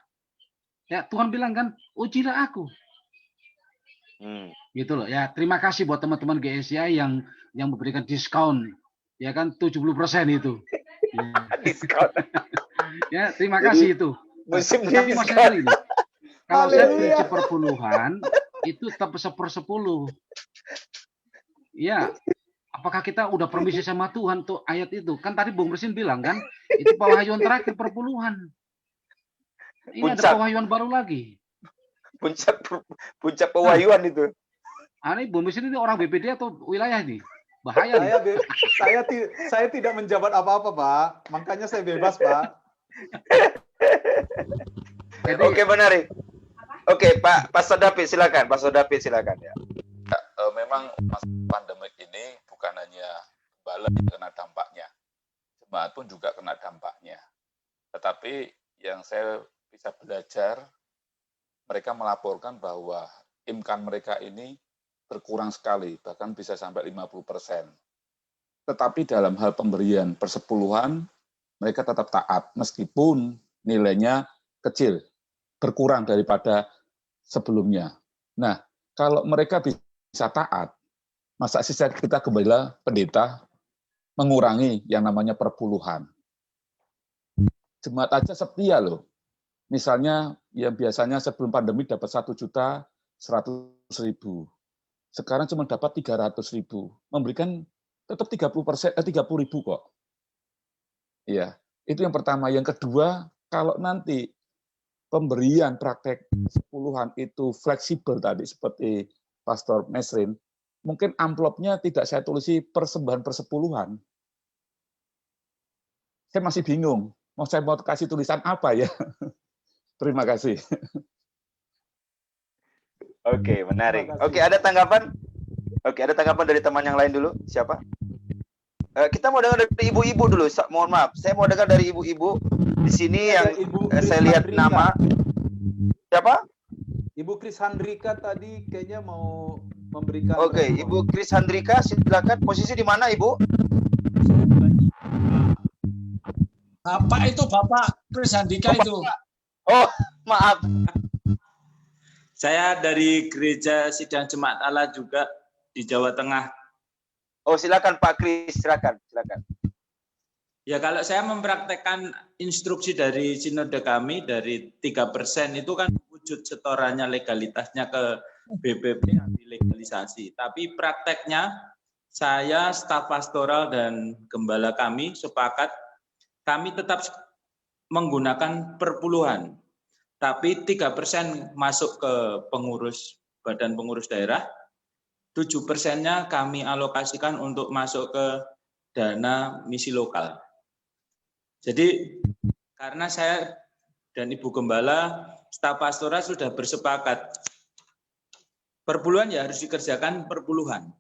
ya Tuhan bilang kan, ujilah aku. Gitu loh. Ya, terima kasih buat teman-teman GSI yang memberikan diskon. Ya kan, 70% itu. Ya. Diskon. Ya, terima kasih itu. Tapi masalah ini, kalau saya prinsip perpuluhan, itu tetap 1/10. Ya, apakah kita udah permisi sama Tuhan tuh ayat itu? Kan tadi Bung Mesin bilang kan, itu pewahyuan terakhir perpuluhan. Ini ada pewahyuan baru lagi. Puncak pewahyuan itu. Ini Bung Mesin ini orang BPD atau wilayah nih? Bahaya nih. Saya tidak menjabat apa-apa, Pak. Makanya saya bebas, Pak. Oke, menarik. Oke, Pak Pastor David silakan. Pastor David silakan ya. Memang masa pandemik ini bukan hanya gembala yang kena dampaknya, jemaat pun juga kena dampaknya. Tetapi yang saya bisa belajar, mereka melaporkan bahwa income mereka ini berkurang sekali, bahkan bisa sampai 50%. Tetapi dalam hal pemberian persepuluhan, mereka tetap taat, meskipun nilainya kecil, berkurang daripada sebelumnya. Nah, kalau mereka bisa taat, masa sih kita kembali pendeta mengurangi yang namanya perpuluhan. Jemaat aja setia loh. Misalnya yang biasanya sebelum pandemi dapat 1.100.000, sekarang cuma dapat 300.000, memberikan tetap 30.000 kok. Iya, itu yang pertama. Yang kedua, kalau nanti pemberian praktek sepuluhan itu fleksibel tadi seperti Pastor Mesrin, mungkin amplopnya tidak saya tulisi persembahan persepuluhan. Saya masih bingung, saya mau kasih tulisan apa ya? Terima kasih. Oke, menarik. Oke, ada tanggapan? Oke, ada tanggapan dari teman yang lain dulu. Siapa? Kita mau dengar dari ibu-ibu dulu. Mohon maaf, saya mau dengar dari ibu-ibu di sini yang saya lihat nama. Siapa? Ibu Kris Handrika tadi kayaknya mau memberikan. Oke, Ibu Kris Handrika, silakan. Posisi di mana, Ibu? Bapak itu Bapak Kris Handika itu. Oh, maaf. Saya dari Gereja Sidang Jemaat Allah juga di Jawa Tengah. Oh, silakan Pak Kris, silakan. Ya, kalau saya mempraktekkan instruksi dari sinode kami dari 3% itu kan wujud setorannya legalitasnya ke BPP anti legalisasi. Tapi prakteknya saya, staf pastoral dan gembala kami sepakat kami tetap menggunakan perpuluhan. Tapi 3% masuk ke pengurus badan pengurus daerah, 7%-nya kami alokasikan untuk masuk ke dana misi lokal. Jadi karena saya dan Ibu Gembala, staf pastoral sudah bersepakat, perpuluhan ya harus dikerjakan perpuluhan.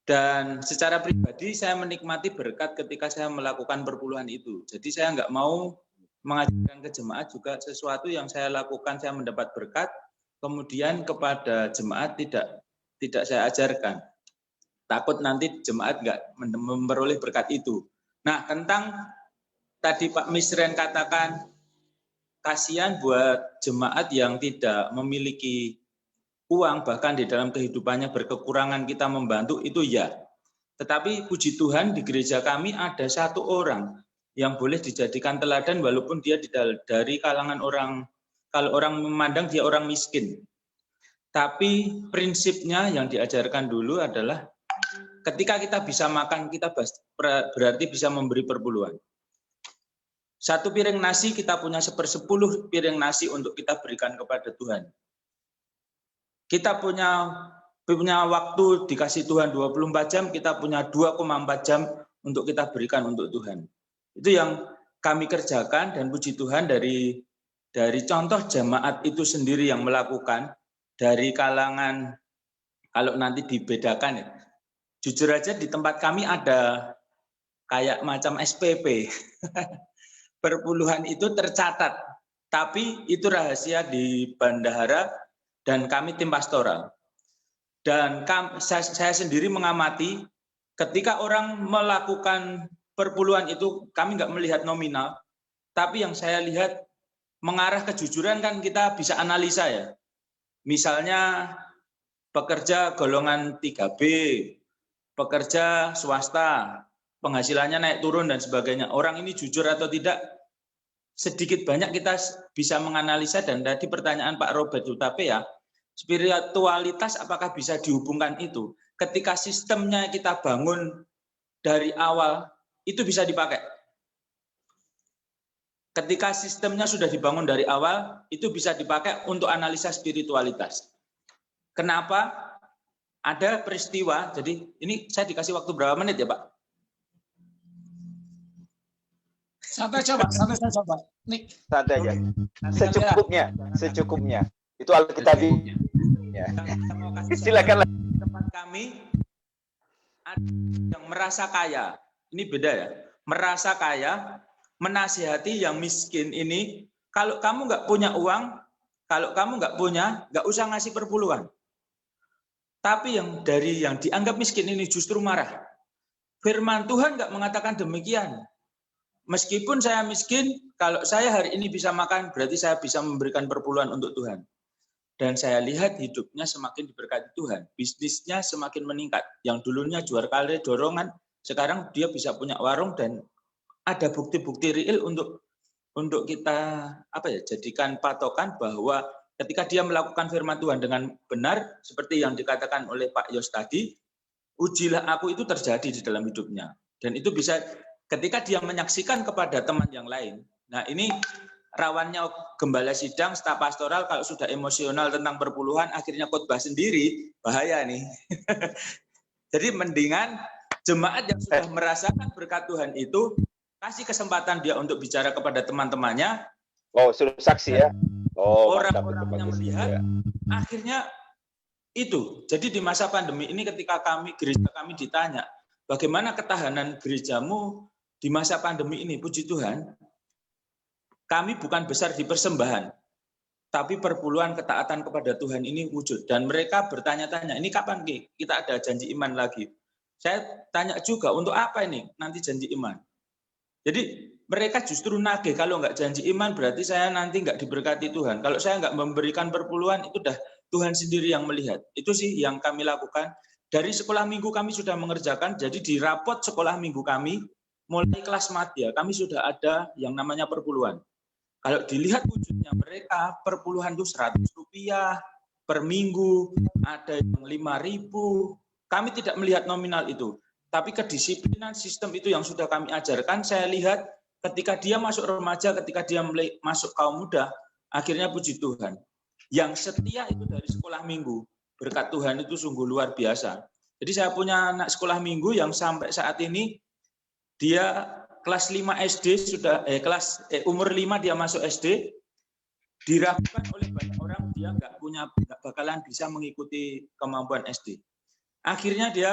Dan secara pribadi saya menikmati berkat ketika saya melakukan perpuluhan itu. Jadi saya nggak mau mengajarkan ke jemaat juga sesuatu yang saya lakukan, saya mendapat berkat, kemudian kepada jemaat tidak saya ajarkan. Takut nanti jemaat nggak memperoleh berkat itu. Nah, tentang tadi Pak Misren katakan, kasihan buat jemaat yang tidak memiliki uang, bahkan di dalam kehidupannya berkekurangan kita membantu, itu ya. Tetapi puji Tuhan di gereja kami ada satu orang yang boleh dijadikan teladan walaupun dia dari kalangan orang, kalau orang memandang dia orang miskin. Tapi prinsipnya yang diajarkan dulu adalah ketika kita bisa makan, kita berarti bisa memberi perpuluhan. 1 piring nasi kita punya 1/10 piring nasi untuk kita berikan kepada Tuhan. Kita punya waktu dikasih Tuhan 24 jam, kita punya 2,4 jam untuk kita berikan untuk Tuhan. Itu yang kami kerjakan dan puji Tuhan dari contoh jemaat itu sendiri yang melakukan dari kalangan, kalau nanti dibedakan ya, jujur aja di tempat kami ada kayak macam SPP. Perpuluhan itu tercatat, tapi itu rahasia di bendahara dan kami tim pastoral. Dan saya sendiri mengamati ketika orang melakukan perpuluhan itu, kami nggak melihat nominal, tapi yang saya lihat mengarah kejujuran kan kita bisa analisa ya. Misalnya pekerja golongan 3B, pekerja swasta, penghasilannya naik turun dan sebagainya. Orang ini jujur atau tidak, sedikit banyak kita bisa menganalisa. Dan tadi pertanyaan Pak Robert Utape ya, spiritualitas apakah bisa dihubungkan itu? Ketika sistemnya kita bangun dari awal, itu bisa dipakai. Ketika sistemnya sudah dibangun dari awal, itu bisa dipakai untuk analisa spiritualitas. Kenapa? Ada peristiwa, jadi ini saya dikasih waktu berapa menit ya Pak? Santai aja Pak, santai saja Pak. Nih. Santai aja. Secukupnya. Itu Alkitabiah. Ya. Silakan. Tempat kami ada yang merasa kaya. Ini beda ya. Merasa kaya, menasihati yang miskin ini, kalau kamu nggak punya uang, kalau kamu nggak punya, nggak usah ngasih perpuluhan. Tapi yang dianggap miskin ini justru marah. Firman Tuhan nggak mengatakan demikian. meskipun saya miskin, kalau saya hari ini bisa makan, berarti saya bisa memberikan perpuluhan untuk Tuhan. Dan saya lihat hidupnya semakin diberkati Tuhan. Bisnisnya semakin meningkat. Yang dulunya jual kali dorongan, sekarang dia bisa punya warung dan ada bukti-bukti real untuk kita jadikan patokan bahwa ketika dia melakukan firman Tuhan dengan benar, seperti yang dikatakan oleh Pak Yos tadi, ujilah aku itu terjadi di dalam hidupnya. Dan itu bisa ketika dia menyaksikan kepada teman yang lain. Nah, ini rawannya gembala sidang, staf pastoral kalau sudah emosional tentang perpuluhan, akhirnya khotbah sendiri, bahaya nih. Jadi mendingan jemaat yang sudah merasakan berkat Tuhan itu, kasih kesempatan dia untuk bicara kepada teman-temannya. Oh, suruh saksi ya? Oh, orang-orang yang melihat, akhirnya itu. Jadi di masa pandemi ini ketika gereja kami ditanya, bagaimana ketahanan gerejamu di masa pandemi ini? Puji Tuhan, kami bukan besar di persembahan, tapi perpuluhan ketaatan kepada Tuhan ini wujud. Dan mereka bertanya-tanya, ini kapan kita ada janji iman lagi? Saya tanya juga, untuk apa ini nanti janji iman? Jadi mereka justru nagih, kalau nggak janji iman berarti saya nanti nggak diberkati Tuhan. Kalau saya nggak memberikan perpuluhan, itu dah Tuhan sendiri yang melihat. Itu sih yang kami lakukan. Dari sekolah minggu kami sudah mengerjakan, jadi di rapot sekolah minggu kami, mulai kelas madya, kami sudah ada yang namanya perpuluhan. Kalau dilihat wujudnya mereka, perpuluhan itu Rp100 per minggu, ada yang 5.000. Kami tidak melihat nominal itu. Tapi kedisiplinan sistem itu yang sudah kami ajarkan, saya lihat ketika dia masuk remaja, ketika dia masuk kaum muda, akhirnya puji Tuhan. Yang setia itu dari sekolah minggu. Berkat Tuhan itu sungguh luar biasa. Jadi saya punya anak sekolah minggu yang sampai saat ini, dia kelas 5 SD, umur 5 dia masuk SD, diragukan oleh banyak orang, dia nggak bakalan bisa mengikuti kemampuan SD. Akhirnya dia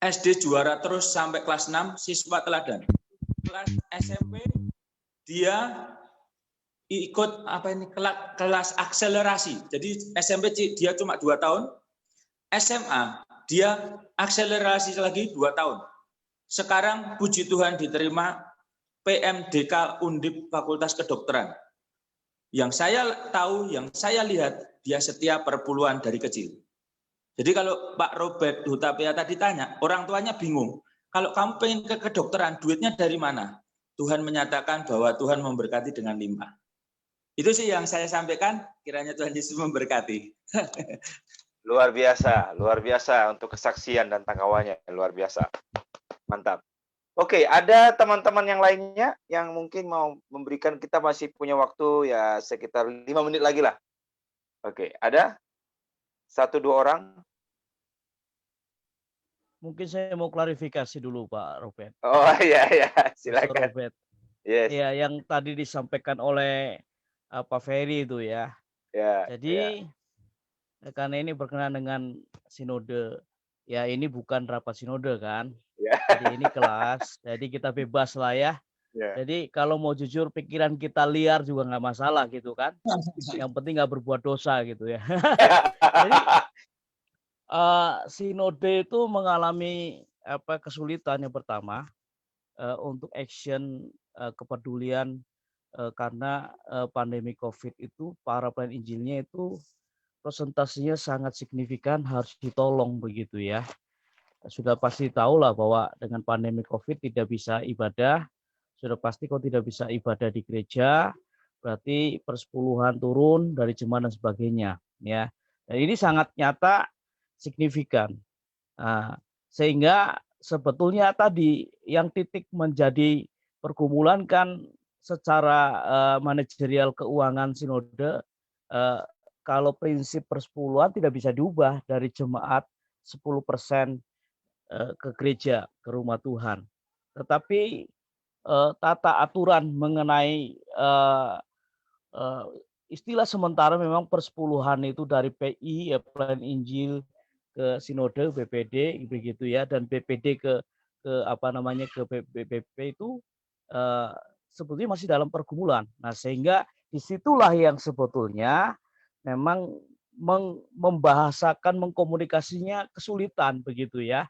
SD juara terus sampai kelas 6, siswa teladan. Kelas SMP dia ikut kelas akselerasi. Jadi SMP dia cuma 2 tahun, SMA dia akselerasi lagi 2 tahun. Sekarang puji Tuhan diterima PMDK Undip Fakultas Kedokteran. Yang saya tahu, yang saya lihat, dia setia perpuluhan dari kecil. Jadi kalau Pak Robert Hutapea tadi tanya, orang tuanya bingung. Kalau kamu pengen ke kedokteran, duitnya dari mana? Tuhan menyatakan bahwa Tuhan memberkati dengan limpah. Itu sih yang saya sampaikan, kiranya Tuhan Yesus memberkati. Luar biasa untuk kesaksian dan tanggapannya, luar biasa. Mantap. Oke, ada teman-teman yang lainnya yang mungkin mau memberikan, kita masih punya waktu ya sekitar 5 menit lagi lah. Oke, ada? 1-2 orang? Mungkin saya mau klarifikasi dulu Pak Robert. Oh iya, silakan. Robert. Yes. Ya, yang tadi disampaikan oleh Pak Ferry itu ya. Jadi karena ini berkenaan dengan sinode, ya ini bukan rapat sinode kan. Jadi ini kelas, jadi kita bebas lah ya. Jadi kalau mau jujur pikiran kita liar juga nggak masalah gitu kan. Yang penting nggak berbuat dosa gitu ya. Jadi sinode itu mengalami kesulitan yang pertama untuk action kepedulian karena pandemi COVID itu para pelayan Injilnya itu presentasinya sangat signifikan, harus ditolong begitu ya. Sudah pasti tahu lah bahwa dengan pandemi COVID tidak bisa ibadah. Sudah pasti kalau tidak bisa ibadah di gereja, berarti persepuluhan turun dari jemaat dan sebagainya. Ya, dan ini sangat nyata, signifikan. Sehingga sebetulnya tadi yang titik menjadi pergumulan kan secara manajerial keuangan sinode, kalau prinsip persepuluhan tidak bisa diubah dari jemaat 10% ke gereja, ke rumah Tuhan. Tetapi tata aturan mengenai istilah sementara memang persepuluhan itu dari PI, ya, Pelayan Injil, ke sinode BPD begitu ya, dan BPD ke BPP itu sebetulnya masih dalam pergumulan. Nah, sehingga disitulah yang sebetulnya memang membahasakan, mengkomunikasinya kesulitan begitu ya.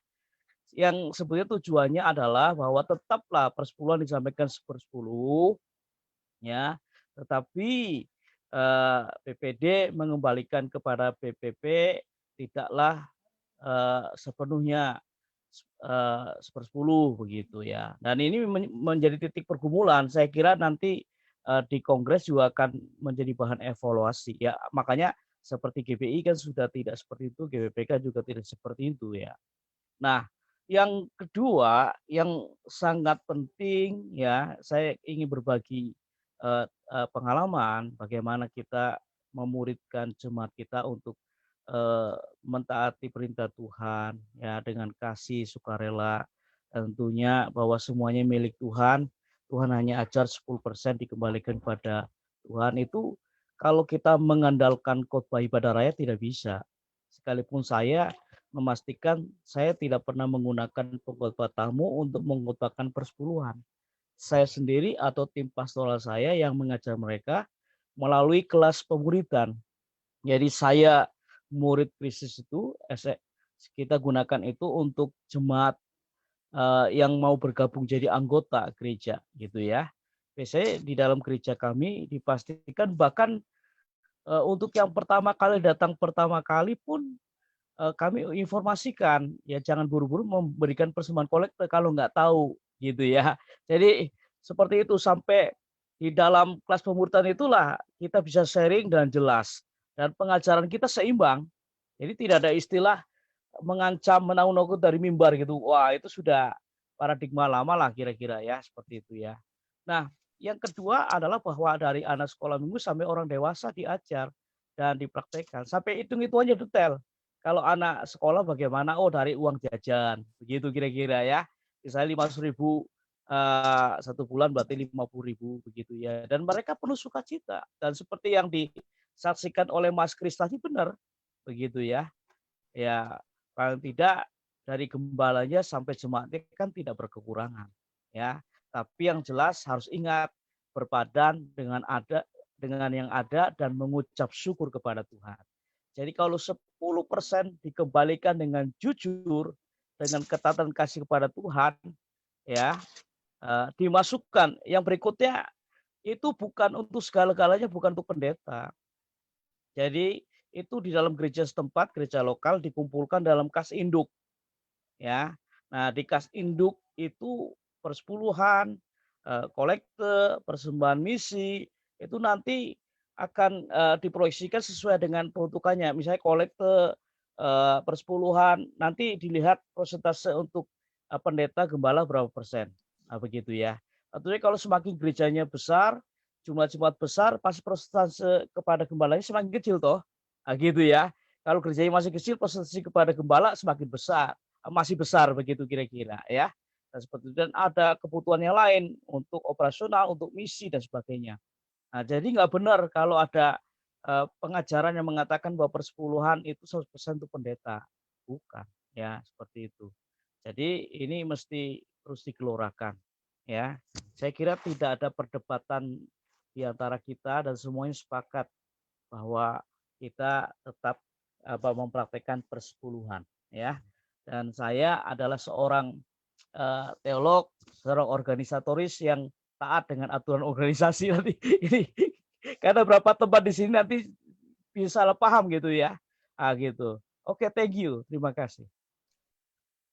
yang sebetulnya tujuannya adalah bahwa tetaplah persepuluhan disampaikan 1/10 ya, tetapi BPD mengembalikan kepada BPP tidaklah sepenuhnya 1/10 begitu ya. Dan ini menjadi titik pergumulan. Saya kira nanti di Kongres juga akan menjadi bahan evaluasi ya. Makanya seperti GBI kan sudah tidak seperti itu, GBPK juga tidak seperti itu ya. Nah, yang kedua yang sangat penting ya, saya ingin berbagi pengalaman bagaimana kita memuridkan jemaat kita untuk mentaati perintah Tuhan ya dengan kasih sukarela, tentunya bahwa semuanya milik Tuhan. Tuhan hanya ajar 10% dikembalikan pada Tuhan. Itu kalau kita mengandalkan khotbah ibadah raya tidak bisa. Sekalipun saya memastikan saya tidak pernah menggunakan pengkhotbah tamu untuk mengkhotbahkan persepuluhan. Saya sendiri atau tim pastoral saya yang mengajar mereka melalui kelas pemuridan. Jadi saya murid Kristus itu kita gunakan itu untuk jemaat yang mau bergabung jadi anggota gereja gitu ya. Biasanya di dalam gereja kami dipastikan bahkan untuk yang pertama kali datang pertama kali pun kami informasikan ya jangan buru-buru memberikan persembahan kolekte kalau nggak tahu gitu ya. Jadi seperti itu sampai di dalam kelas pemuridan itulah kita bisa sharing dan jelas dan pengajaran kita seimbang. Jadi tidak ada istilah mengancam menakut-nakut dari mimbar gitu. Wah, itu sudah paradigma lama lah kira-kira ya, seperti itu ya. Nah, yang kedua adalah bahwa dari anak sekolah minggu sampai orang dewasa diajar dan dipraktekkan. Sampai hitung-hitungannya detail. Kalau anak sekolah bagaimana? Oh, dari uang jajan. Begitu kira-kira ya. Misalnya 500.000 satu bulan berarti 50.000 begitu ya. Dan mereka penuh sukacita. Dan seperti yang disaksikan oleh Mas Kris tadi benar. Begitu ya. Ya, paling tidak dari gembalanya sampai jemaatnya kan tidak berkekurangan ya, tapi yang jelas harus ingat berpadan dengan yang ada dan mengucap syukur kepada Tuhan. Jadi kalau 10% dikembalikan dengan jujur dengan ketatan kasih kepada Tuhan ya, dimasukkan yang berikutnya itu bukan untuk segala-galanya, bukan untuk pendeta. Jadi itu di dalam gereja setempat, gereja lokal dikumpulkan dalam kas induk. Ya. Nah, di kas induk itu persepuluhan, kolekte, persembahan misi, itu nanti akan diproyeksikan sesuai dengan peruntukannya. Misalnya kolekte, persepuluhan, nanti dilihat persentase untuk pendeta gembala berapa persen. Nah, begitu ya. Tentunya kalau semakin gerejanya besar, jumlah jemaat besar, pasti persentase kepada gembalanya semakin kecil toh. Nah, gitu ya. Kalau gerejanya masih kecil, persentase kepada gembala semakin besar, masih besar begitu kira-kira ya. Dan seperti itu. Dan ada kebutuhan yang lain untuk operasional, untuk misi dan sebagainya. Nah, jadi nggak benar kalau ada pengajaran yang mengatakan bahwa persepuluhan itu 100% untuk pendeta. Bukan, ya seperti itu. Jadi ini mesti terus digelorakan, ya. Saya kira tidak ada perdebatan di antara kita dan semuanya sepakat bahwa kita tetap mempraktekkan persepuluhan, ya. Dan saya adalah seorang teolog, seorang organisatoris yang taat dengan aturan organisasi nanti ini karena berapa tempat di sini nanti bisa salah paham gitu ya. Gitu. Oke, thank you. Terima kasih.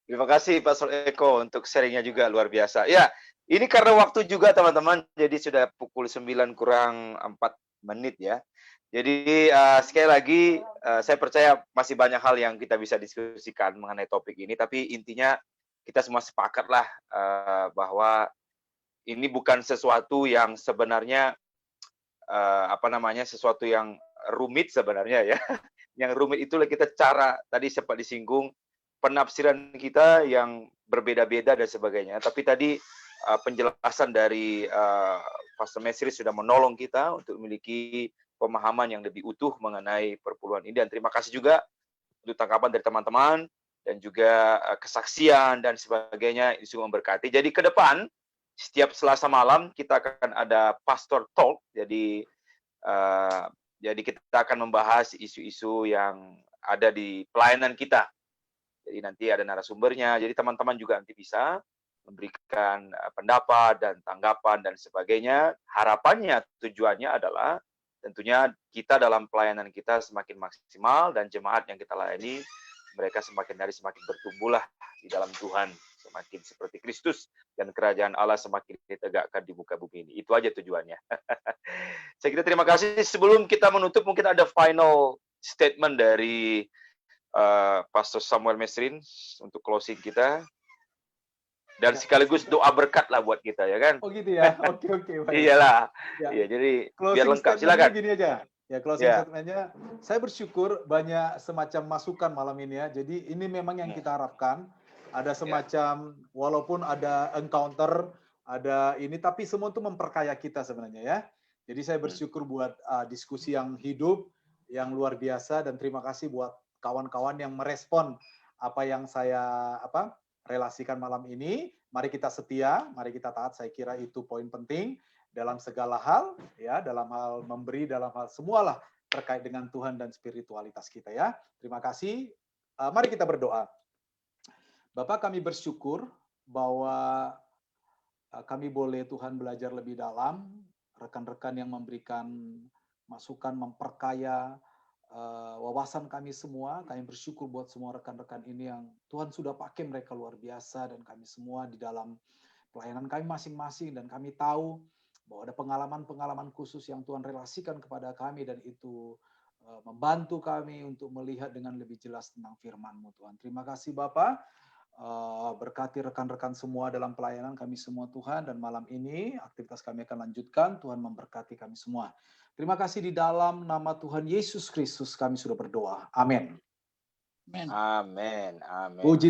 Terima kasih Pastor Eko untuk sharingnya juga luar biasa. Ya, ini karena waktu juga teman-teman, jadi sudah pukul 9 kurang 4 menit ya. Jadi sekali lagi saya percaya masih banyak hal yang kita bisa diskusikan mengenai topik ini, tapi intinya kita semua sepakatlah bahwa ini bukan sesuatu yang sebenarnya sesuatu yang rumit sebenarnya ya. Yang rumit itulah kita cara tadi sempat disinggung penafsiran kita yang berbeda-beda dan sebagainya. Tapi tadi penjelasan dari Pastor Mesri sudah menolong kita untuk memiliki pemahaman yang lebih utuh mengenai perpuluhan ini. Dan terima kasih juga untuk tanggapan dari teman-teman dan juga kesaksian dan sebagainya. Itu sungguh memberkati. Jadi ke depan setiap Selasa malam kita akan ada Pastor Talk. Jadi kita akan membahas isu-isu yang ada di pelayanan kita. Jadi nanti ada narasumbernya. Jadi teman-teman juga nanti bisa memberikan pendapat dan tanggapan dan sebagainya. Harapannya, tujuannya adalah tentunya kita dalam pelayanan kita semakin maksimal dan jemaat yang kita layani mereka semakin hari semakin bertumbuhlah di dalam Tuhan, semakin seperti Kristus dan kerajaan Allah semakin ditegakkan di muka bumi ini. Itu aja tujuannya. Saya kira terima kasih. Sebelum kita menutup mungkin ada final statement dari Pastor Samuel Mesrin untuk closing kita. Dan sekaligus doa berkat lah buat kita, ya kan? Oh gitu ya, oke. Baik. Iyalah, Ya. iya jadi Closing biar lengkap. statement-nya Silakan. Gini aja, ya closing Ya. statement-nya. Saya bersyukur banyak semacam masukan malam ini ya. Jadi ini memang yang kita harapkan. Ada semacam, walaupun ada encounter, ada ini, tapi semua itu memperkaya kita sebenarnya ya. Jadi saya bersyukur buat diskusi yang hidup, yang luar biasa, dan terima kasih buat kawan-kawan yang merespon apa yang saya relasikan malam ini. Mari kita setia, mari kita taat. Saya kira itu poin penting dalam segala hal, ya, dalam hal memberi, dalam hal semualah terkait dengan Tuhan dan spiritualitas kita ya. Terima kasih. Mari kita berdoa. Bapak, kami bersyukur bahwa kami boleh Tuhan belajar lebih dalam, rekan-rekan yang memberikan masukan, memperkaya wawasan kami semua. Kami bersyukur buat semua rekan-rekan ini yang Tuhan sudah pakai mereka luar biasa, dan kami semua di dalam pelayanan kami masing-masing, dan kami tahu bahwa ada pengalaman-pengalaman khusus yang Tuhan relasikan kepada kami, dan itu membantu kami untuk melihat dengan lebih jelas tentang firman-Mu, Tuhan. Terima kasih Bapak. Berkati rekan-rekan semua dalam pelayanan kami semua, Tuhan, dan malam ini aktivitas kami akan lanjutkan. Tuhan memberkati kami semua. Terima kasih, di dalam nama Tuhan Yesus Kristus kami sudah berdoa. Amin. Amin. Amin. Amin. Puji